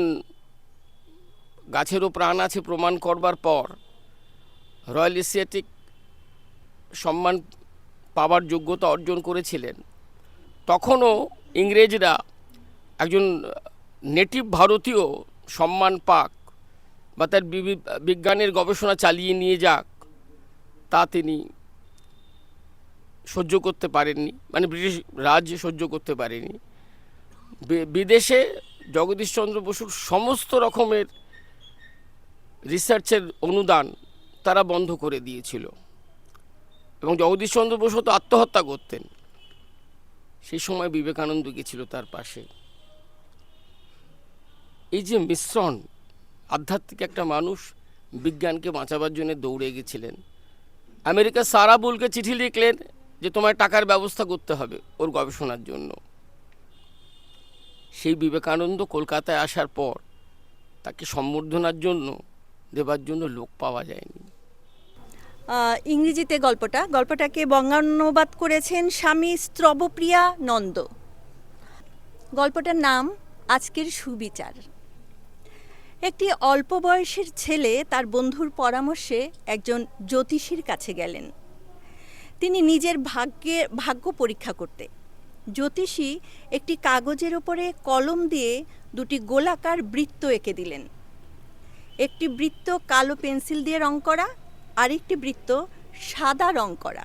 গাছেরও প্রাণ আছে প্রমাণ করবার পর রয়্যাল এশিয়াটিক সম্মান পাবার যোগ্যতা অর্জন করেছিলেন, তখনও ইংরেজরা একজন নেটিভ ভারতীয় সম্মান পাক বা তার বিজ্ঞানের গবেষণা চালিয়ে নিয়ে যাক, তা তিনি সহ্য করতে পারেননি, মানে ব্রিটিশ রাজ সহ্য করতে পারেনি। বিদেশে জগদীশচন্দ্র বসুর সমস্ত রকমের রিসার্চের অনুদান তারা বন্ধ করে দিয়েছিল, এবং জগদীশচন্দ্র বসু তো আত্মহত্যা করতেন। সেই সময় বিবেকানন্দ গেছিল তার পাশে। এই যে মিশ্রণ, আধ্যাত্মিক একটা মানুষ বিজ্ঞানকে বাঁচাবার জন্য দৌড়ে গেছিলেন। আমেরিকার সারা বুলকে চিঠি লিখলেন যে তোমায় টাকার ব্যবস্থা করতে হবে ওর গবেষণার জন্য। সেই বিবেকানন্দ কলকাতায় আসার পর তাকে সম্বর্ধনার জন্য দেবার জন্য লোক পাওয়া যায়নি। ইংরেজিতে গল্পটাকে বঙ্গানুবাদ করেছেন স্বামী স্তবপ্রিয়া নন্দ। গল্পটার নাম আজকের সুবিচার। একটি অল্প বয়সের ছেলে তার বন্ধুর পরামর্শে একজন জ্যোতিষীর কাছে গেলেন তিনি নিজের ভাগ্য পরীক্ষা করতে। জ্যোতিষী একটি কাগজের ওপরে কলম দিয়ে দুটি গোলাকার বৃত্ত এঁকে দিলেন। একটি বৃত্ত কালো পেন্সিল দিয়ে রং করা, আরেকটি বৃত্ত সাদা রং করা।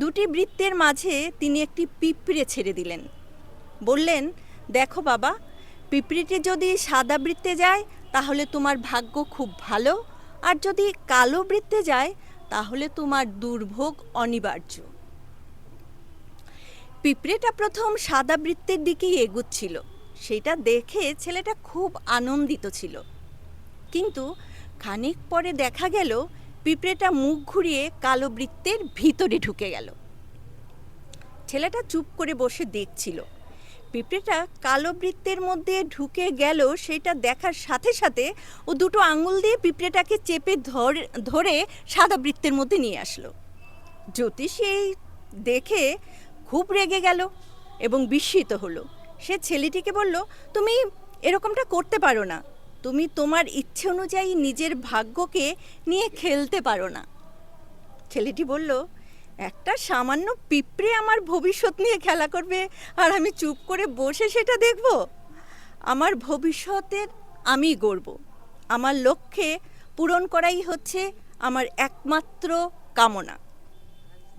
দুটি বৃত্তের মাঝে তিনি একটি পিঁপড়ে ছেড়ে দিলেন। বললেন, দেখো বাবা, পিঁপড়েটি যদি সাদা বৃত্তে যায় তাহলে তোমার ভাগ্য খুব ভালো, আর যদি কালো বৃত্তে যায় তাহলে তোমার দুর্ভোগ অনিবার্য। পিঁপড়েটা প্রথম সাদা বৃত্তের দিকেই এগুচ্ছিল। সেটা দেখে ছেলেটা খুব আনন্দিত ছিল। কিন্তু খানিক পরে দেখা গেল পিঁপড়েটা মুখ ঘুরিয়ে কালো বৃত্তের ভিতরে ঢুকে গেল। ছেলেটা চুপ করে বসে দেখছিল। পিঁপড়েটা কালো বৃত্তের মধ্যে ঢুকে গেল সেটা দেখার সাথে সাথে ও দুটো আঙুল দিয়ে পিঁপড়েটাকে চেপে ধরে সাদা বৃত্তের মধ্যে নিয়ে আসলো। জ্যোতিষী এই দেখে খুব রেগে গেল এবং বিস্মিত হলো। সে ছেলেটিকে বলল, তুমি এরকমটা করতে পারো না, তুমি তোমার ইচ্ছে অনুযায়ী নিজের ভাগ্যকে নিয়ে খেলতে পারো না। ছেলেটি বলল, একটা সামান্য পিঁপড়ে আমার ভবিষ্যৎ নিয়ে খেলা করবে আর আমি চুপ করে বসে সেটা দেখব? আমার ভবিষ্যতের আমি গড়ব। আমার লক্ষ্যে পূরণ করাই হচ্ছে আমার একমাত্র কামনা।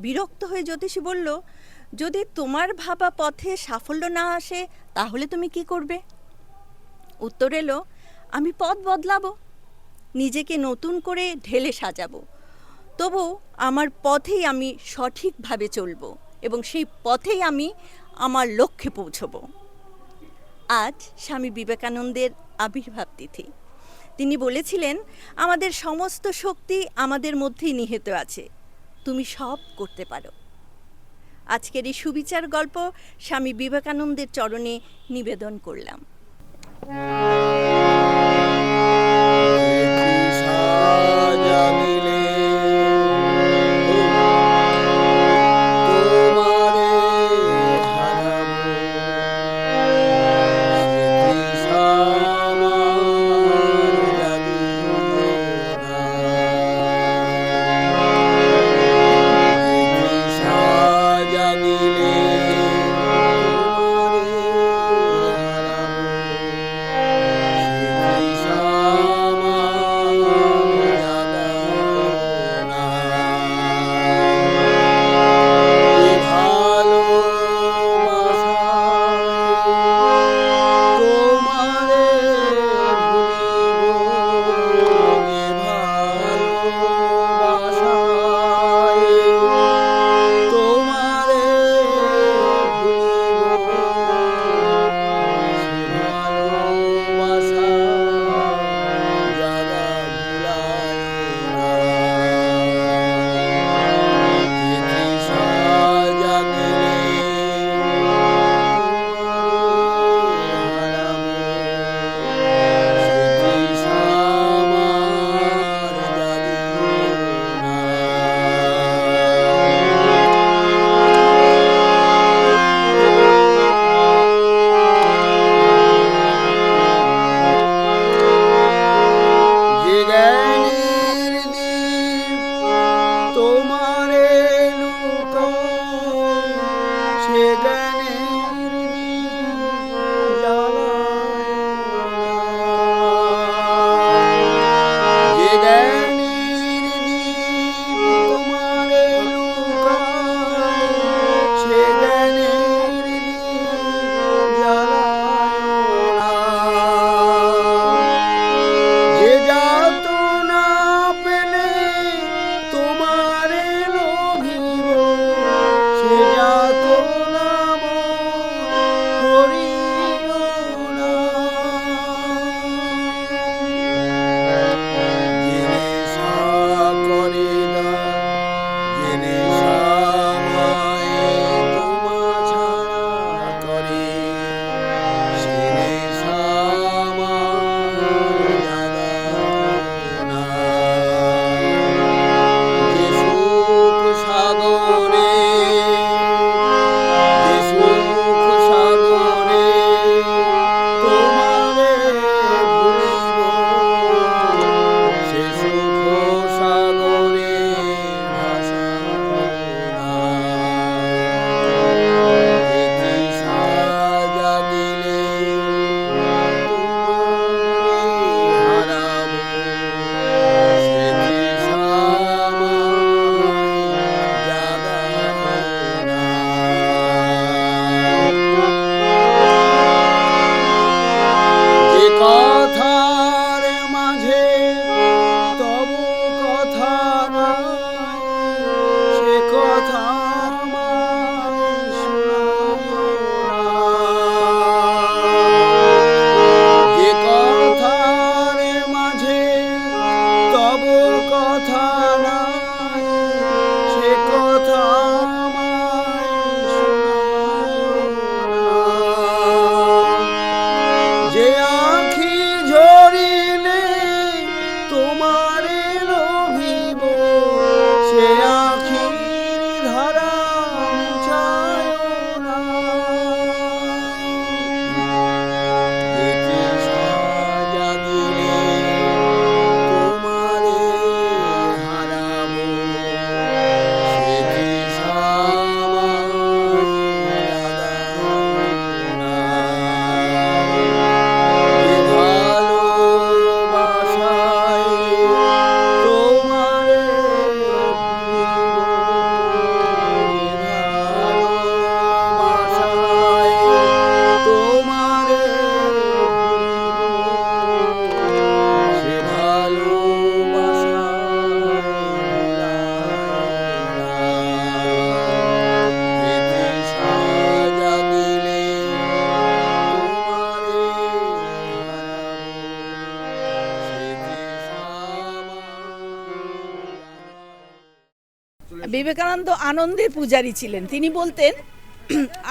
বিরক্ত হয়ে জ্যোতিষী বলল, যদি তোমার ভাবা পথে সাফল্য না আসে তাহলে তুমি কি করবে? উত্তর এলো, আমি পথ বদলাবো, নিজেকে নতুন করে ঢেলে সাজাবো। তবু আমার পথেই আমি সঠিকভাবে চলবো এবং সেই পথেই আমি আমার লক্ষ্যে পৌঁছবো। আজ স্বামী বিবেকানন্দের আবির্ভাব তিথি। তিনি বলেছিলেন, আমাদের সমস্ত শক্তি আমাদের মধ্যেই নিহিত আছে, তুমি সব করতে পারো। আজকের এই সুবিচার গল্প স্বামী বিবেকানন্দের চরণে নিবেদন করলাম। কথার মাঝে তব কথা নাই, সে কথা আমায় শোনায়ো না। যে কথার মাঝে তব কথা নাই, সে কথা আমায় শোনায়ো না। যে আঁখি ঝরিলে তোমারে লোভিব, সে আঁখির ধারা মুছায়ো না। যে তৃষা জাগিলে তোমারে হারাব, সে তৃষা আমায় লাগায়ো না। যে ভালোবাসায় তোমারে ভুলিব, যে ভালোবাসায় তোমারে ভুলিব, সে ভালোবাসা যে তৃষা জাগিলে তোমারে বিবেকানন্দ আনন্দের পূজারী ছিলেন। তিনি বলতেন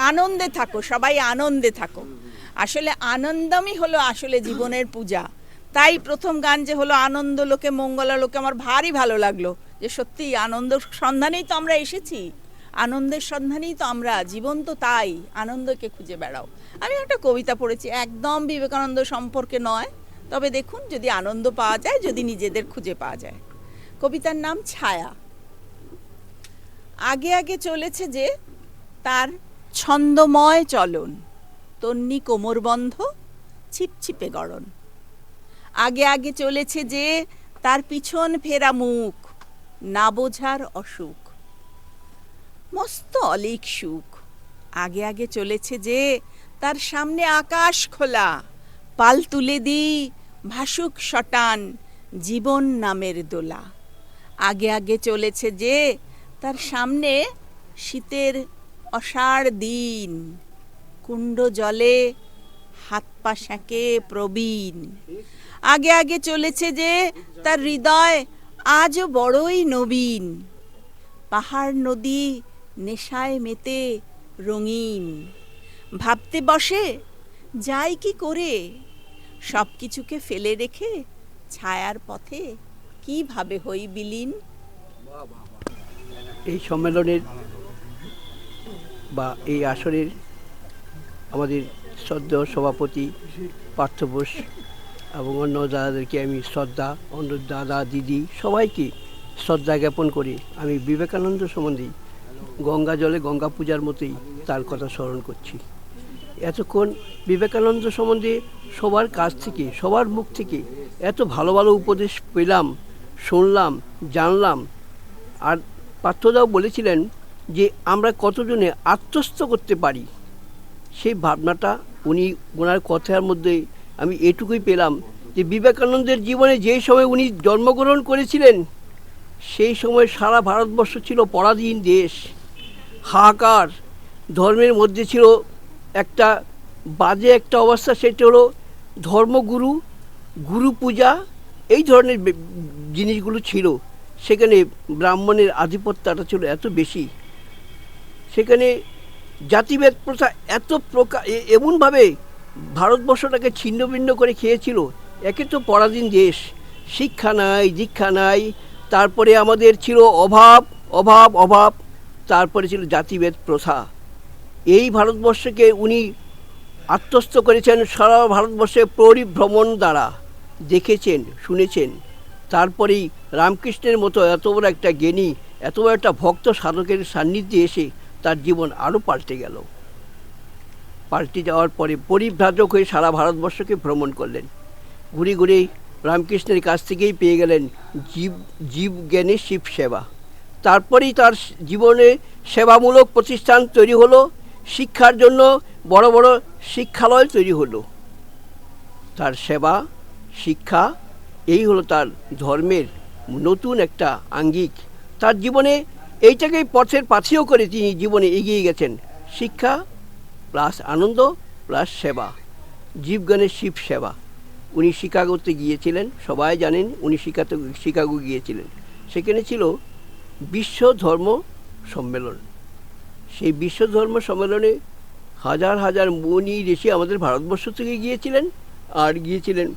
আনন্দে থাকো, সবাই আনন্দে থাকো। আসলে আনন্দমই হলো আসলে জীবনের পূজা। তাই প্রথম গান যে হলো আনন্দ লোকে মঙ্গলা লোকে, আমার ভারী ভালো লাগলো যে সত্যি আনন্দ সন্ধানেই তো আমরা এসেছি, আনন্দের সন্ধানেই তো আমরা, জীবন তো তাই, আনন্দকে খুঁজে বেড়াও। আমি একটা কবিতা পড়েছি, একদম বিবেকানন্দ সম্পর্কে নয়, তবে দেখুন যদি আনন্দ পাওয়া যায়, যদি নিজেদের খুঁজে পাওয়া যায়। কবিতার নাম ছায়া। আগে আগে চলেছে যে তার ছন্দময় চলন, তন্নি কোমরবন্ধ ছিপছিপে গড়ন। আগে আগে চলেছে যে তার পিছন ফেরা মুখ, না বোঝার অসুখ, মস্ত অলিক সুখ। আগে আগে চলেছে যে তার সামনে আকাশ খোলা, পাল তুলে দি ভাসুক শটান জীবন নামের দোলা। আগে আগে চলেছে যে তার সামনে শীতের অষাঢ় দিন, কুণ্ড জলে হাত পা সেঁকে প্রবীণ। আগে আগে চলেছে যে তার হৃদয় আজও বড়ই নবীন, পাহাড় নদী নেশায় মেতে রঙিন। ভাবতে বসে যাই কি করে, সব কিছুকে ফেলে রেখে ছায়ার পথে কিভাবে হই বিলীন। এই সম্মেলনের বা এই আসরের আমাদের শ্রদ্ধেয় সভাপতি পার্থ বোস এবং অন্য দাদাদেরকে আমি শ্রদ্ধা, অন্য দাদা দিদি সবাইকে শ্রদ্ধা জ্ঞাপন করে আমি বিবেকানন্দ সম্বন্ধে গঙ্গা জলে গঙ্গা পূজার মতোই তার কথা স্মরণ করছি। এতক্ষণ বিবেকানন্দ সম্বন্ধে সবার কাছ থেকে, সবার মুখ থেকে এত ভালো ভালো উপদেশ পেলাম, শুনলাম, জানলাম। আর পার্থদাও বলেছিলেন যে আমরা কতজনে আত্মস্থ করতে পারি, সেই ভাবনাটা ওনার কথার মধ্যে আমি এটুকুই পেলাম যে বিবেকানন্দের জীবনে যেই সময় উনি জন্মগ্রহণ করেছিলেন সেই সময় সারা ভারতবর্ষ ছিল পরাধীন দেশ, হাহাকার, ধর্মের মধ্যে ছিল একটা বাজে একটা অবস্থা, সেটা হলো ধর্মগুরু, গুরু পূজা, এই ধরনের জিনিসগুলো ছিল। সেখানে ব্রাহ্মণের আধিপত্যটা ছিল এত বেশি, সেখানে জাতিভেদ প্রথা এত এমনভাবে ভারতবর্ষটাকে ছিন্ন ভিন্ন করে খেয়েছিল। একে তো পরাধীন দেশ, শিক্ষা নাই, দীক্ষা নাই, তারপরে আমাদের ছিল অভাব অভাব অভাব, তারপরে ছিল জাতিভেদ প্রথা। এই ভারতবর্ষকে উনি আত্মস্থ করেছেন সারা ভারতবর্ষে পরিভ্রমণ দ্বারা, দেখেছেন, শুনেছেন। তারপরেই রামকৃষ্ণের মতো এত বড় একটা জ্ঞানী, এত বড় একটা ভক্ত সাধকের সান্নিধ্যে এসে তার জীবন আরও পাল্টে গেল। পাল্টে যাওয়ার পরে পরিভ্রাজক হয়ে সারা ভারতবর্ষকে ভ্রমণ করলেন, ঘুরে ঘুরে রামকৃষ্ণের কাছ থেকেই পেয়ে গেলেন জীব জ্ঞানে শিব সেবা। তারপরেই তার জীবনে সেবামূলক প্রতিষ্ঠান তৈরি হলো, শিক্ষার জন্য বড় বড় শিক্ষালয় তৈরি হলো। তার সেবা, শিক্ষা, এই হলো তার ধর্মের নতুন একটা আঙ্গিক। তার জীবনে এইটাকেই পথের পাথেয় করে তিনি জীবনে এগিয়ে গেছেন। শিক্ষা প্লাস আনন্দ প্লাস সেবা, জীবগানের শিব সেবা। উনি শিকাগোতে গিয়েছিলেন, সবাই জানেন উনি শিকাগো গিয়েছিলেন। সেখানে ছিল বিশ্ব ধর্ম সম্মেলন। সেই বিশ্ব ধর্ম সম্মেলনে হাজার হাজার মুনি ঋষি আমাদের ভারতবর্ষ থেকে গিয়েছিলেন, আর গিয়েছিলেন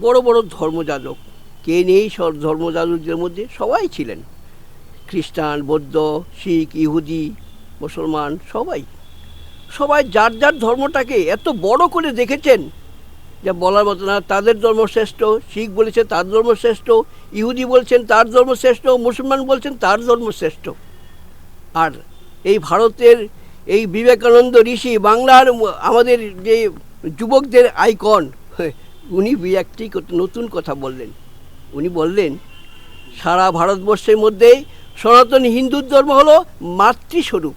বড় বড় ধর্মযাজক। কে নেই সব ধর্মযাজকদের মধ্যে? সবাই ছিলেন, খ্রিস্টান, বৌদ্ধ, শিখ, ইহুদি, মুসলমান, সবাই যার যার ধর্মটাকে এত বড় করে দেখেছেন যা বলার মতো না। তাদের ধর্ম শ্রেষ্ঠ, শিখ বলেছে তার ধর্ম শ্রেষ্ঠ, ইহুদি বলছেন তার ধর্ম শ্রেষ্ঠ, মুসলমান বলছেন তার ধর্ম শ্রেষ্ঠ। আর এই ভারতের এই বিবেকানন্দ ঋষি, বাংলার আমাদের যে যুবকদের আইকন, উনি একটি নতুন কথা বললেন। উনি বললেন সারা ভারতবর্ষের মধ্যেই সনাতন হিন্দু ধর্ম হলো মাতৃস্বরূপ।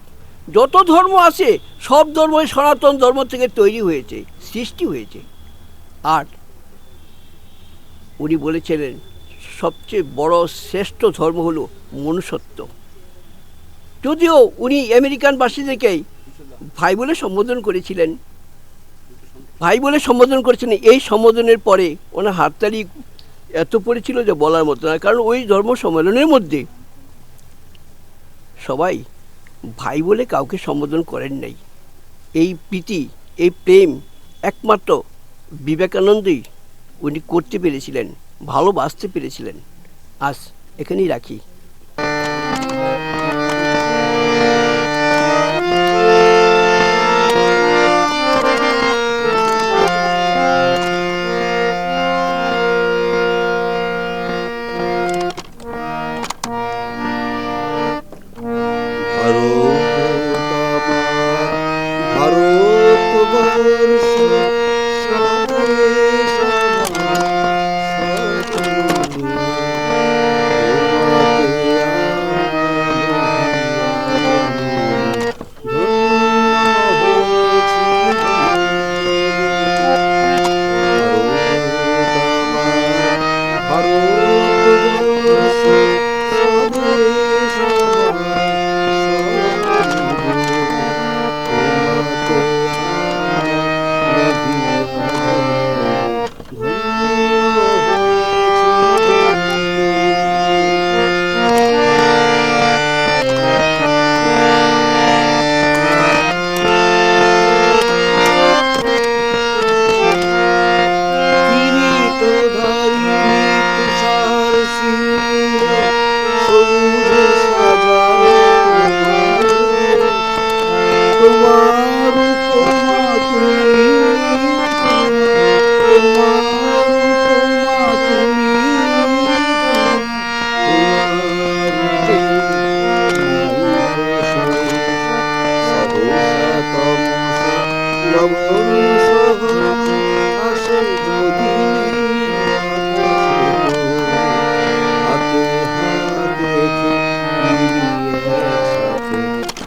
যত ধর্ম আছে সব ধর্মই সনাতন ধর্ম থেকে তৈরি হয়েছে, সৃষ্টি হয়েছে। আর উনি বলেছিলেন সবচেয়ে বড় শ্রেষ্ঠ ধর্ম হলো মনুষ্যত্ব। যদিও উনি আমেরিকানবাসীদেরকেই ভাই বলে সম্বোধন করেছিলেন, এই সম্বোধনের পরে ওনার হাততালি এত পড়েছিল যে বলার মতো না। কারণ ওই ধর্ম সম্মেলনের মধ্যে সবাই ভাই বলে কাউকে সম্বোধন করেন নাই। এই প্রীতি, এই প্রেম একমাত্র বিবেকানন্দই উনি করতে পেরেছিলেন, ভালোবাসতে পেরেছিলেন। আজ এখানেই রাখি। ধন্য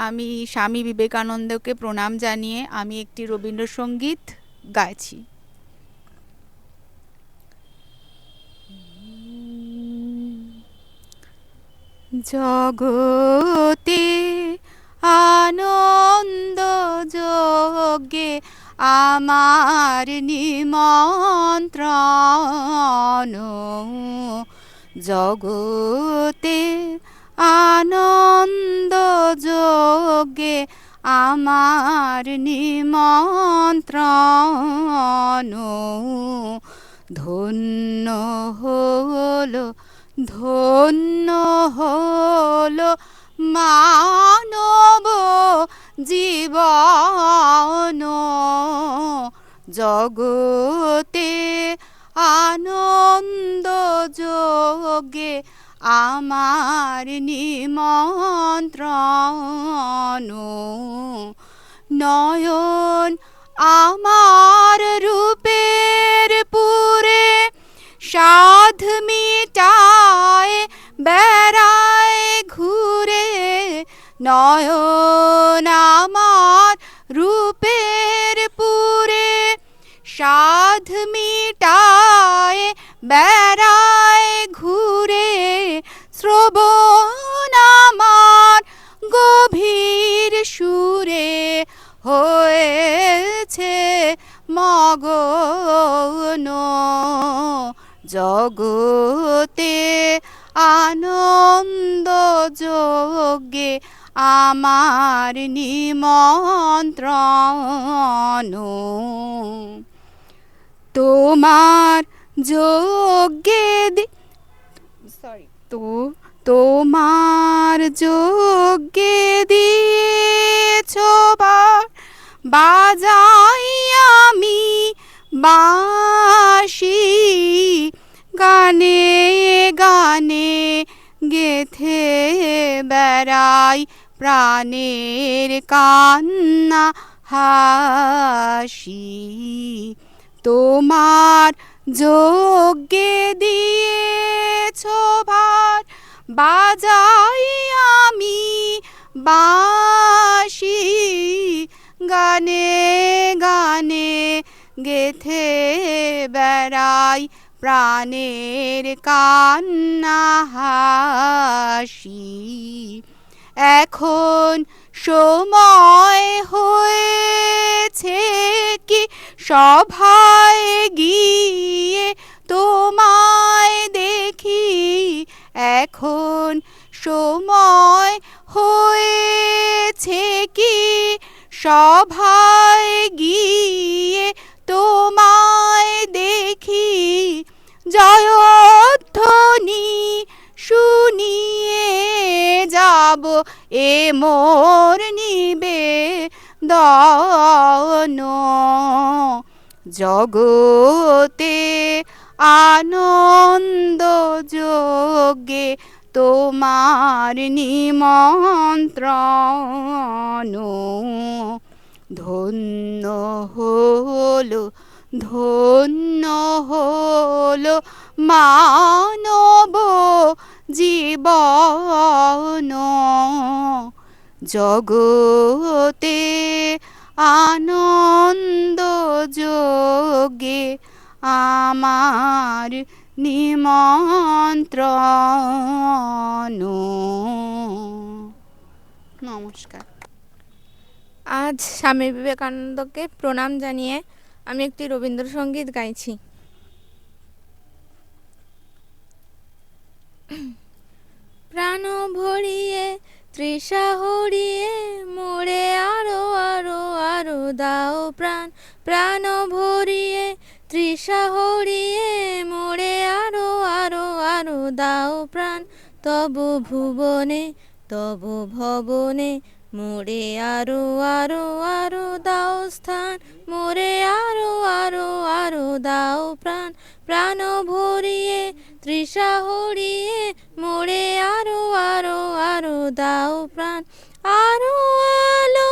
আমি স্বামী বিবেকানন্দকে প্রণাম জানিয়ে আমি একটি রবীন্দ্রসঙ্গীত গাইছি। জগতে আনন্দ যজ্ঞে আমার নিমন্ত্রণ, জগতে আনন্দ যজ্ঞে আমার নিমন্ত্রণ। ধন্য হলো ধন্য হলো মানব জীবন, জগতে আনন্দ যজ্ঞে আমার নিমন্ত্রণ। নয়ন আমার রূপের পুরে সাধ মিটায় বেড়ায় ঘুরে, নয়ন আমার রূপের পুরে সাধ মিটায় বেড়ায় ঘুরে, শ্রবণ আমার গভীর সুরে হয়েছে মগন, জগতে আনন্দ যজ্ঞে আমার নিমন্ত্রণ। তোমার যজ্ঞে তোমার যজ্ঞে দিয়েছ বাজাই আমি বাঁশি, গানে গানে গেথে বেড়াই প্রাণের কান্না হাসি। তোমার যজ্ঞে দিয়েছ ভার বাজাই আমি বাঁশি, গানে গানে গেথে বেড়াই প্রাণের কান্না হাসি। এখন সময় হয়েছে কি সভায় গিয়ে তোমায় দেখি, এখন সময় হয়েছে কি সভায় গিয়ে তোমায় দেখি, জয়ধ্বনি শুনিয়ে যাব এ মোর নিবেদন, জগতে আনন্দ যজ্ঞে তোমার নিমন্ত্রণ। ধন্য হলো ধন্য হলো মানব জীবন, জগতে আনন্দ যজ্ঞে আমার নিমন্ত্রণ। নমস্কার। আজ স্বামী বিবেকানন্দকে প্রণাম জানিয়ে আমি একটি রবীন্দ্রসঙ্গীত গাইছি। প্রাণ ভরিয়ে তৃষা হরিয়ে মোরে আরো আরো আরো দাও প্রাণ, প্রাণ ভরিয়ে তৃষা হরিয়ে মোরে আরো আরো আরো দাও প্রাণ, তব ভুবনে তব ভবনে মোরে আরো আরো আরো দাও স্থান, মোরে আরো আরো আরো দাও প্রাণ, প্রাণ ভরিয়ে তৃষা হরিয়ে মোরে আরো আরো আরো দাও প্রাণ। আরো আলো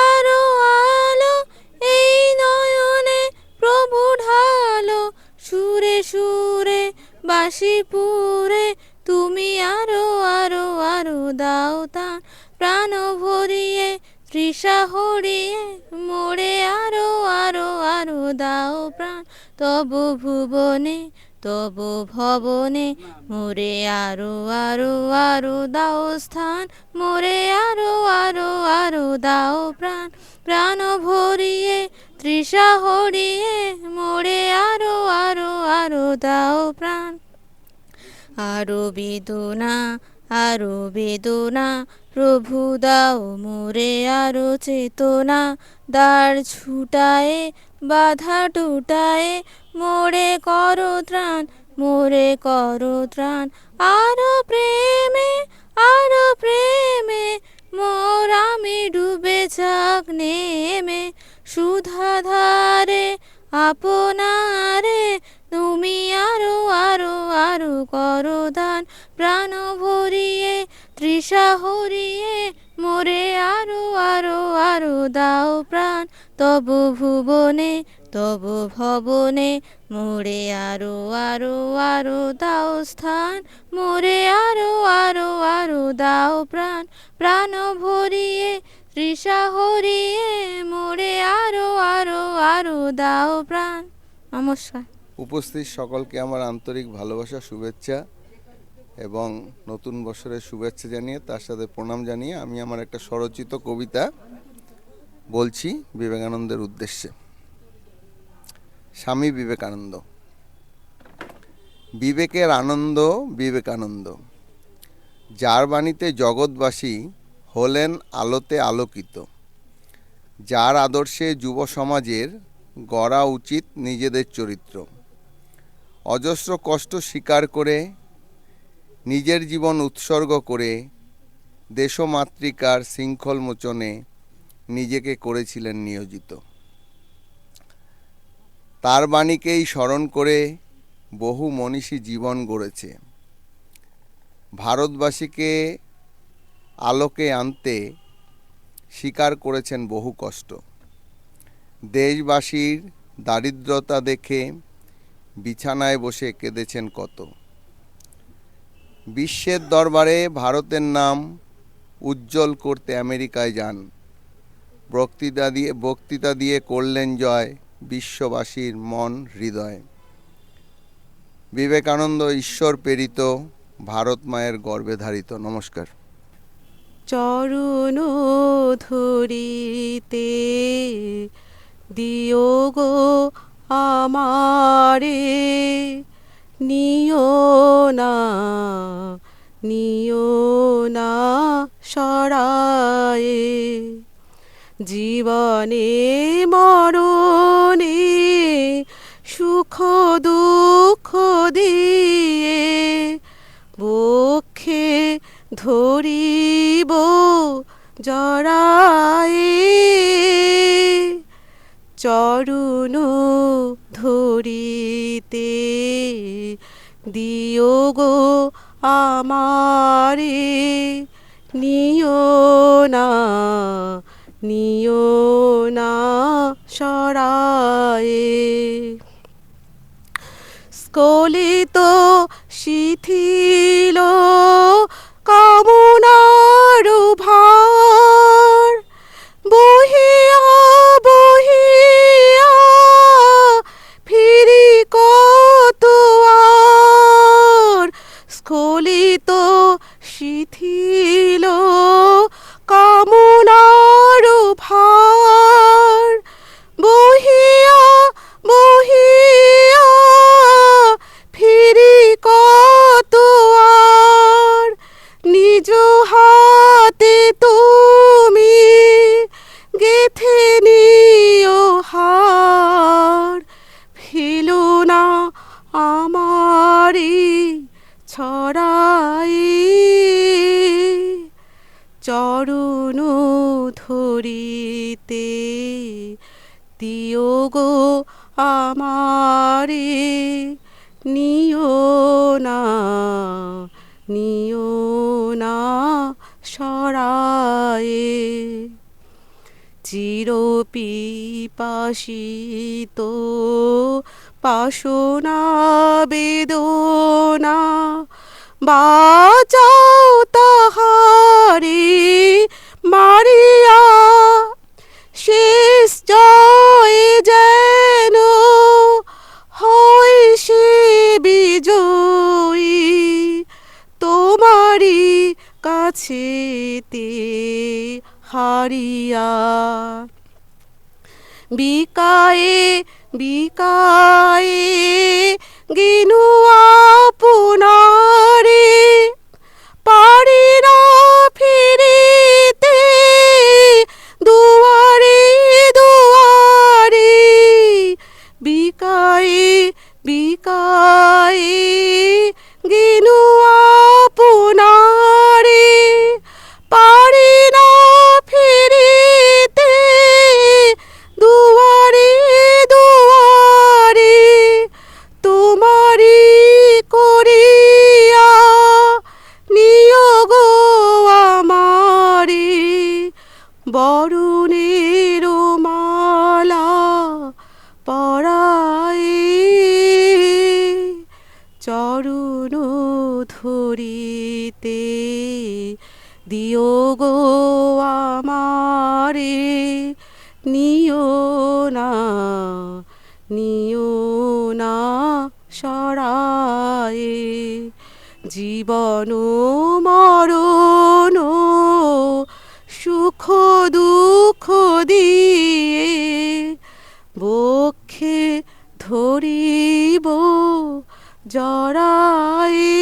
আরো আলো এই নয়নে প্রভু ঢালো, সুরে সুরে বাঁশিপুরে তুমি আরো আরো আরো দাও তান, প্রাণ ভরিয়ে তৃষা হরিয়ে মোরে আরো আরো আরো দাও প্রাণ তব ভুবনে তব ভবনে মোরে আরো আরো আরো দাও স্থান মোরে আরো আরো আরো দাও প্রাণ প্রাণ ভরিয়ে তৃষা হরিয়ে মোরে আরো আরো আরো দাও প্রাণ আরো বেদনা প্রভু দাও মোরে আরো চেতনা দ্বার ছুটায়ে বাধা টুটায়ে মোরে করো ত্রাণ আরো প্রেমে মোর আমি ডুবে যাক নেমে সুধা ধারে আপনারে তুমি আরো আরো আরো করো দান প্রাণ ভরিয়ে তৃষা হরিয়ে মোরে আরো আরো আরো দাও প্রাণ তব ভুবনে তব ভবনে মোরে আরো আরো আরো দাও স্থান মোরে আরো আরো আরো দাও প্রাণ প্রাণ ভরিয়ে তৃষা হরিয়ে মোরে আরো আরো আরো দাও প্রাণ। নমস্কার। উপস্থিত সকলকে আমার আন্তরিক ভালোবাসা, শুভেচ্ছা এবং নতুন বছরের শুভেচ্ছা জানিয়ে তার সাথে প্রণাম জানিয়ে আমি আমার একটা স্বরচিত কবিতা বলছি বিবেকানন্দের উদ্দেশ্যে। স্বামী বিবেকানন্দ। বিবেকের আনন্দ বিবেকানন্দ, যার বাণীতে জগৎবাসী হলেন আলোতে আলোকিত, যার আদর্শে যুব সমাজের গড়া উচিত নিজেদের চরিত্র। অজস্র কষ্ট স্বীকার করে নিজের জীবন উৎসর্গ করে দেশমাতৃকার শৃঙ্খল মোচনে নিজেকে করেছিলেন নিয়োজিত। তার বাণীকেই স্মরণ করে বহু মনীষী জীবন গড়েছে। ভারতবাসীকে আলোকে আনতে স্বীকার করেছেন বহু কষ্ট। দেশবাসীর দারিদ্রতা দেখে বিছানায় বসে কেঁদেছেন কত। বিশ্বের দরবারে ভারতের নাম উজ্জ্বল করতে আমেরিকায় যান। বক্তৃতা দিয়ে করলেন জয় বিশ্ববাসীর মন হৃদয়। বিবেকানন্দ ঈশ্বর প্রেরিত, ভারত মায়ের গর্ভে ধারিত। নমস্কার। চরণ ধরিতে দিও গো আমারে, নিও না সরায়ে, জীবনে মরণে সুখ দুঃখ দিয়ে বক্ষে ধরিব জড়ায়ে। চরণ ধরিতে দিও গো আমারে, নিও না সরায়ে। স্খলিত শিথিল কামনার ভার, বহিয়া ফিরি কত আর। স্খলিত শিথিল কামনার ভার, বহিয়া ফিরি কত আর। নিজ হাতে তুমি গেথে নিও হার, ফেলো না আমারি ছড়াই। চরণ ধরিতে দিও গো আমারে, নিও না সরায়ে। চির পিপাসিত পাশনা বেদনা, বাঁচাও তাহারে মারিয়া কাছেতে হারিয়া বিকায়ে বিকায়ে গিনু আপনারে পারি না ফিরিতে দুয়ারে দুয়ারে বিকায়ে বিকায়ে গিনু আপনারে পারি না ফিরিতে দুয়ারে দুয়ারে তোমারি করিয়া নিয়োগ আমারে বরুণের মালা পরায়ে চরণ ধরিতে দিও গো আমারে নিও না সরায়ে জীবন মরণ সুখ দুঃখ দিয়ে বক্ষে ধরিব জড়ায়ে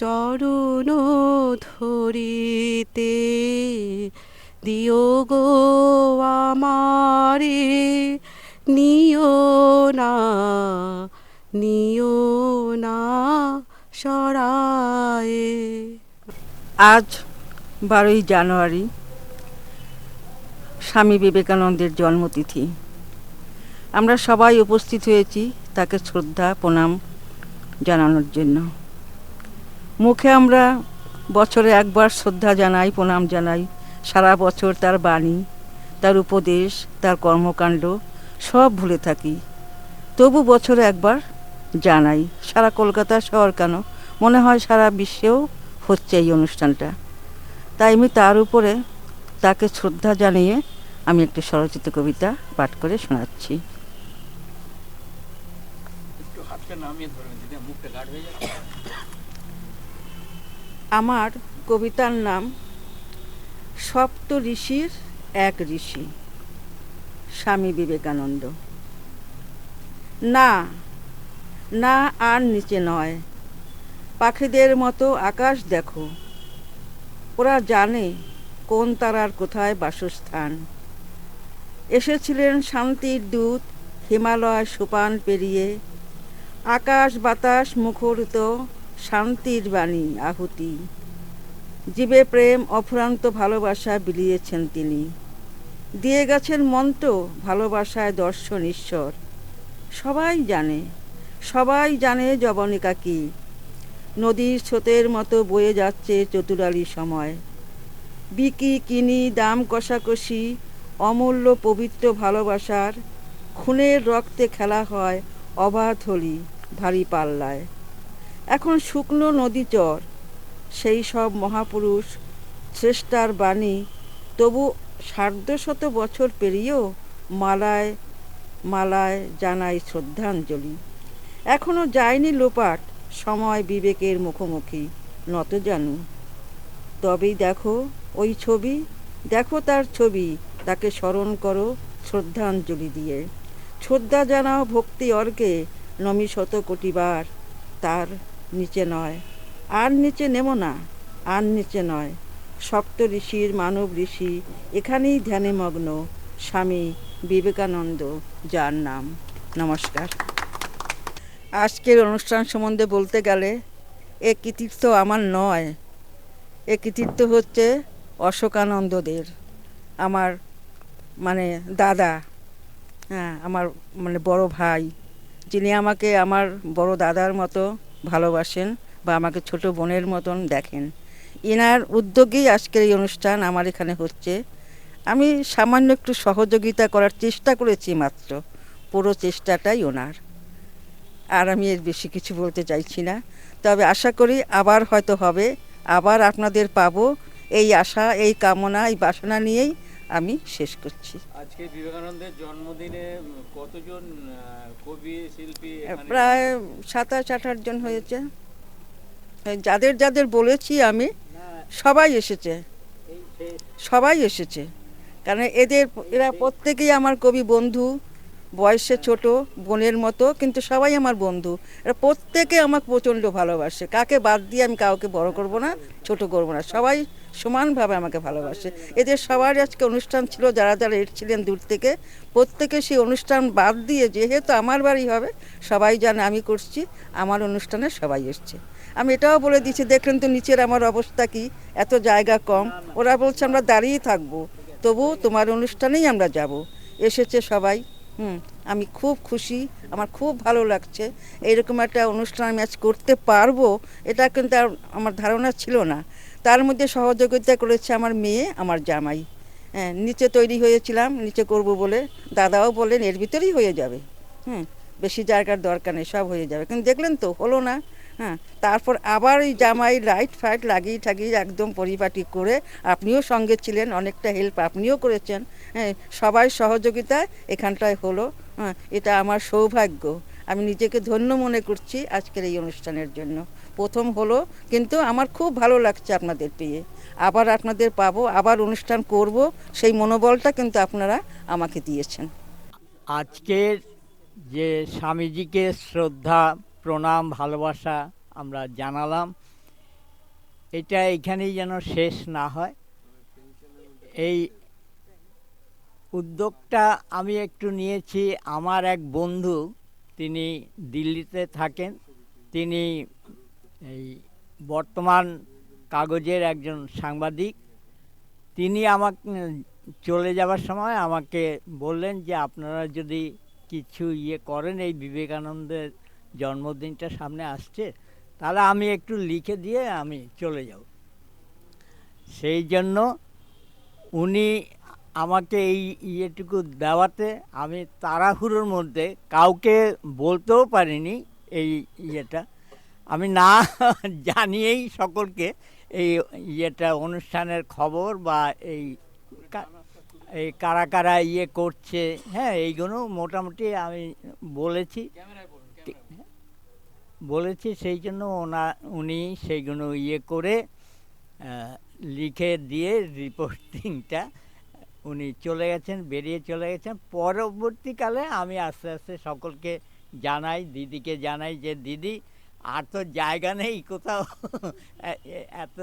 চরণ ধরিতে দিও গো আমারে নিও না সরায়ে। আজ 12ই জানুয়ারি স্বামী বিবেকানন্দের জন্মতিথি। আমরা সবাই উপস্থিত হয়েছি তাকে শ্রদ্ধা প্রণাম জানানোর জন্য। মুখে আমরা বছরে একবার শ্রদ্ধা জানাই, প্রণাম জানাই, সারা বছর তার বাণী, তার উপদেশ, তার কর্মকাণ্ড সব ভুলে থাকি। তবু বছরে একবার জানাই। সারা কলকাতা শহর কেন, মনে হয় সারা বিশ্বেও হচ্ছে এই অনুষ্ঠানটা। তাই আমি তার উপরে তাকে শ্রদ্ধা জানিয়ে আমি একটি স্বরচিত কবিতা পাঠ করে শোনাচ্ছি। আমার কবিতার নাম সপ্ত ঋষির এক ঋষি, স্বামী বিবেকানন্দ। না না আর নিচে নয়, পাখিদের মতো আকাশ দেখো, ওরা জানে কোন তারার কোথায় বাসস্থান। এসেছিলেন শান্তির দূত হিমালয় সোপান পেরিয়ে, আকাশ বাতাস মুখরিত শান্তির বাণী আহুতি। জীবে প্রেম অফুরান্ত ভালোবাসা বিলিয়েছেন তিনি, দিয়ে গেছেন মন্ত্র ভালোবাসায় দর্শন ঈশ্বর। সবাই জানে যবনিকা কি, নদীর স্রোতের মতো বয়ে যাচ্ছে চতুরালি সময়। বিকি কিনি দাম কষাকষি অমূল্য পবিত্র ভালোবাসার, খুনের রক্তে খেলা হয় অবাধ হোলি ভারী পাল্লায়। এখন শুকনো নদী চর, সেই সব মহাপুরুষ শ্রেষ্ঠার বাণী তবু ১৫০ বছর পেরিয়েও মালায় মালায় জানাই শ্রদ্ধাঞ্জলি। এখনও যায়নি লোপাট সময় বিবেকের মুখোমুখি নত জানু। তবেই দেখো ওই ছবি, দেখো তার ছবি, তাকে স্মরণ করো শ্রদ্ধাঞ্জলি দিয়ে। শ্রদ্ধা জানাও ভক্তি অর্ঘে নমি ১০০ কোটিবার। তার নিচে নয়, আর নিচে নেব না, আর নিচে নয়। সপ্ত ঋষির মানব ঋষি এখানেই ধ্যানে মগ্ন, স্বামী বিবেকানন্দ যার নাম। নমস্কার। আজকের অনুষ্ঠান সম্বন্ধে বলতে গেলে এ কৃতিত্ব আমার নয়, এ কৃতিত্ব হচ্ছে অশোকানন্দদের, আমার দাদা, হ্যাঁ, আমার বড় ভাই, যিনি আমাকে আমার বড় দাদার মতো ভালোবাসেন বা আমাকে ছোট বোনের মতন দেখেন। এনার উদ্যোগেই আজকের এই অনুষ্ঠান আমার এখানে হচ্ছে। আমি সামান্য একটু সহযোগিতা করার চেষ্টা করেছি মাত্র, পুরো চেষ্টাটাই ওনার। আর আমি এর বেশি কিছু বলতে চাইছি না, তবে আশা করি আবার হয়তো হবে, আবার আপনাদের পাবো, এই আশা, এই কামনা, এই বাসনা নিয়েই আমি শেষ করছি। আজকে বিবেকানন্দের জন্মদিনে কতজন কবি শিল্পী? প্রায় ২৭-২৮ জন হয়েছে। যাদের যাদের বলেছি আমি সবাই এসেছে কারণ এরা প্রত্যেকেই আমার কবি বন্ধু, বয়সে ছোট বোনের মতো, কিন্তু সবাই আমার বন্ধু। এরা প্রত্যেকে আমাকে প্রচণ্ড ভালোবাসে, কাকে বাদ দিয়ে আমি কাউকে বড় করব না, ছোট করব না, সবাই সমানভাবে আমাকে ভালোবাসে। এদের সবার আজকে অনুষ্ঠান ছিল, যারা যারা এসেছিলেন দূর থেকে, প্রত্যেকে সেই অনুষ্ঠান বাদ দিয়ে, যেহেতু আমার বাড়ি হবে, সবাই জানে আমি করছি, আমার অনুষ্ঠানে সবাই এসছে। আমি এটাও বলে দিচ্ছি, দেখলেন তো নিচের আমার অবস্থা কি, এত জায়গা কম। ওরা বলছে আমরা দাঁড়িয়ে থাকবো, তবু তোমার অনুষ্ঠানেই আমরা যাব। এসেছে সবাই। আমি খুব খুশি, আমার খুব ভালো লাগছে। এইরকম একটা অনুষ্ঠান আমি আজ করতে পারবো এটা কিন্তু আমার ধারণা ছিল না। তার মধ্যে সহযোগিতা করেছে আমার মেয়ে, আমার জামাই। হ্যাঁ, নিচে তৈরি হয়েছিলাম, নিচে করব বলে, দাদাও বলেন এর ভিতরেই হয়ে যাবে, বেশি জায়গার দরকার নেই, সব হয়ে যাবে। কিন্তু দেখলেন তো হলো না। হ্যাঁ, তারপর আবার ওই জামাই লাইট ফাইট লাগিয়ে ঠাগিয়ে একদম পরিপাটি করে, আপনিও সঙ্গে ছিলেন, অনেকটা হেল্প আপনিও করেছেন। হ্যাঁ, সবাই সহযোগিতায় এখানটায় হলো। হ্যাঁ, এটা আমার সৌভাগ্য, আমি নিজেকে ধন্য মনে করছি আজকের এই অনুষ্ঠানের জন্য। প্রথম হলো, কিন্তু আমার খুব ভালো লাগছে আপনাদের পেয়ে। আবার আপনাদের পাবো, আবার অনুষ্ঠান করব, সেই মনোবলটা কিন্তু আপনারা আমাকে দিয়েছেন। আজকের যে স্বামীজিকে শ্রদ্ধা, প্রণাম, ভালোবাসা আমরা জানালাম, এটা এখানেই যেন শেষ না হয়। এই উদ্যোগটা আমি একটু নিয়েছি, আমার এক বন্ধু, তিনি দিল্লিতে থাকেন, তিনি এই বর্তমান কাগজের একজন সাংবাদিক। তিনি আমাকে চলে যাবার সময় আমাকে বললেন যে আপনারা যদি কিছু করেন, এই বিবেকানন্দের জন্মদিনটা সামনে আসছে, তাহলে আমি একটু লিখে দিয়ে আমি চলে যাব। সেই জন্য উনি আমাকে এই ইয়েটুকু দেওয়াতে আমি তাড়াহুড়োর মধ্যে কাউকে বলতেও পারিনি এই ইয়েটা, আমি না জানিয়েই সকলকে এই ইয়েটা অনুষ্ঠানের খবর বা এই কারা কারা করছে, হ্যাঁ, এইগুলো মোটামুটি আমি বলেছি। সেই জন্য উনি সেইগুলো করে লিখে দিয়ে রিপোর্টিংটা উনি চলে গেছেন, বেরিয়ে চলে গেছেন। পরবর্তীকালে আমি আস্তে আস্তে সকলকে জানাই, দিদিকে জানাই যে দিদি আর তো জায়গা নেই কোথাও, এত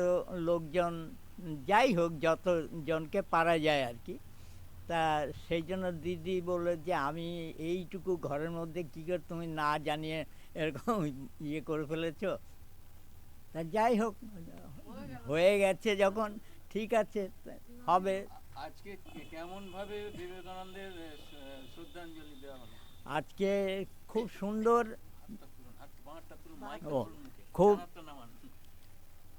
লোকজন, যাই হোক যতজনকে পারা যায় আর কি। তা সেই জন্য দিদি বললো যে আমি এইটুকু ঘরের মধ্যে কী করে তুমি না জানিয়ে এরকম করে ফেলেছ। তা যাই হোক, হয়ে গেছে যখন, ঠিক আছে, হবে। আজকে কেমন ভাবে বিবেকানন্দের শ্রদ্ধাঞ্জলি দেওয়া হলো? আজকে খুব সুন্দর,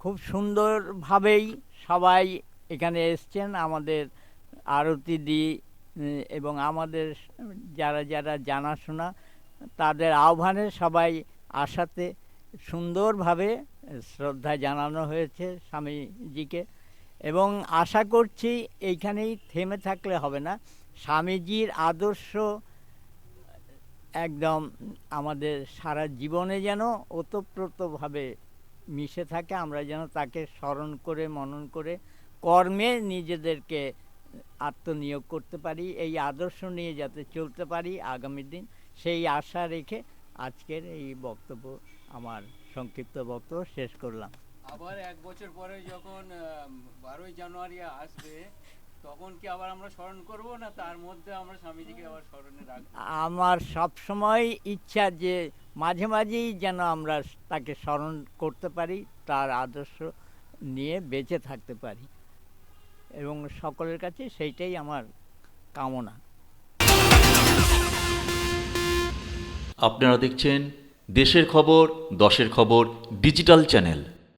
খুব সুন্দরভাবেই সবাই এখানে এসছেন। আমাদের আরতি দি এবং আমাদের যারা যারা জানাশোনা, তাদের আহ্বানে সবাই আসাতে সুন্দরভাবে শ্রদ্ধা জানানো হয়েছে স্বামীজিকে। এবং আশা করছি এইখানেই থেমে থাকলে হবে না, স্বামীজির আদর্শ একদম আমাদের সারা জীবনে যেন ওতপ্রোতভাবে মিশে থাকে, আমরা যেন তাকে স্মরণ করে, মনন করে, কর্মে নিজেদেরকে আত্মনিয়োগ করতে পারি, এই আদর্শ নিয়ে যাতে চলতে পারি আগামী দিন, সেই আশা রেখে আজকের এই বক্তব্য, আমার সংক্ষিপ্ত বক্তব্য শেষ করলাম। আবার 1 বছর পরে যখন 12ই জানুয়ারি আসবে, তখন কি আবার আমরা স্মরণ করব, না তার মধ্যে আমরা স্বামীজিকে আবার স্মরণে রাখব? আমার সবসময় ইচ্ছা যে মাঝে মাঝেই যেন আমরা তাকে স্মরণ করতে পারি, তার আদর্শ নিয়ে বেঁচে থাকতে পারি, এবং সকলের কাছে সেইটাই আমার কামনা। আপনারা দেখছেন দেশের খবর, দশের খবর ডিজিটাল চ্যানেল।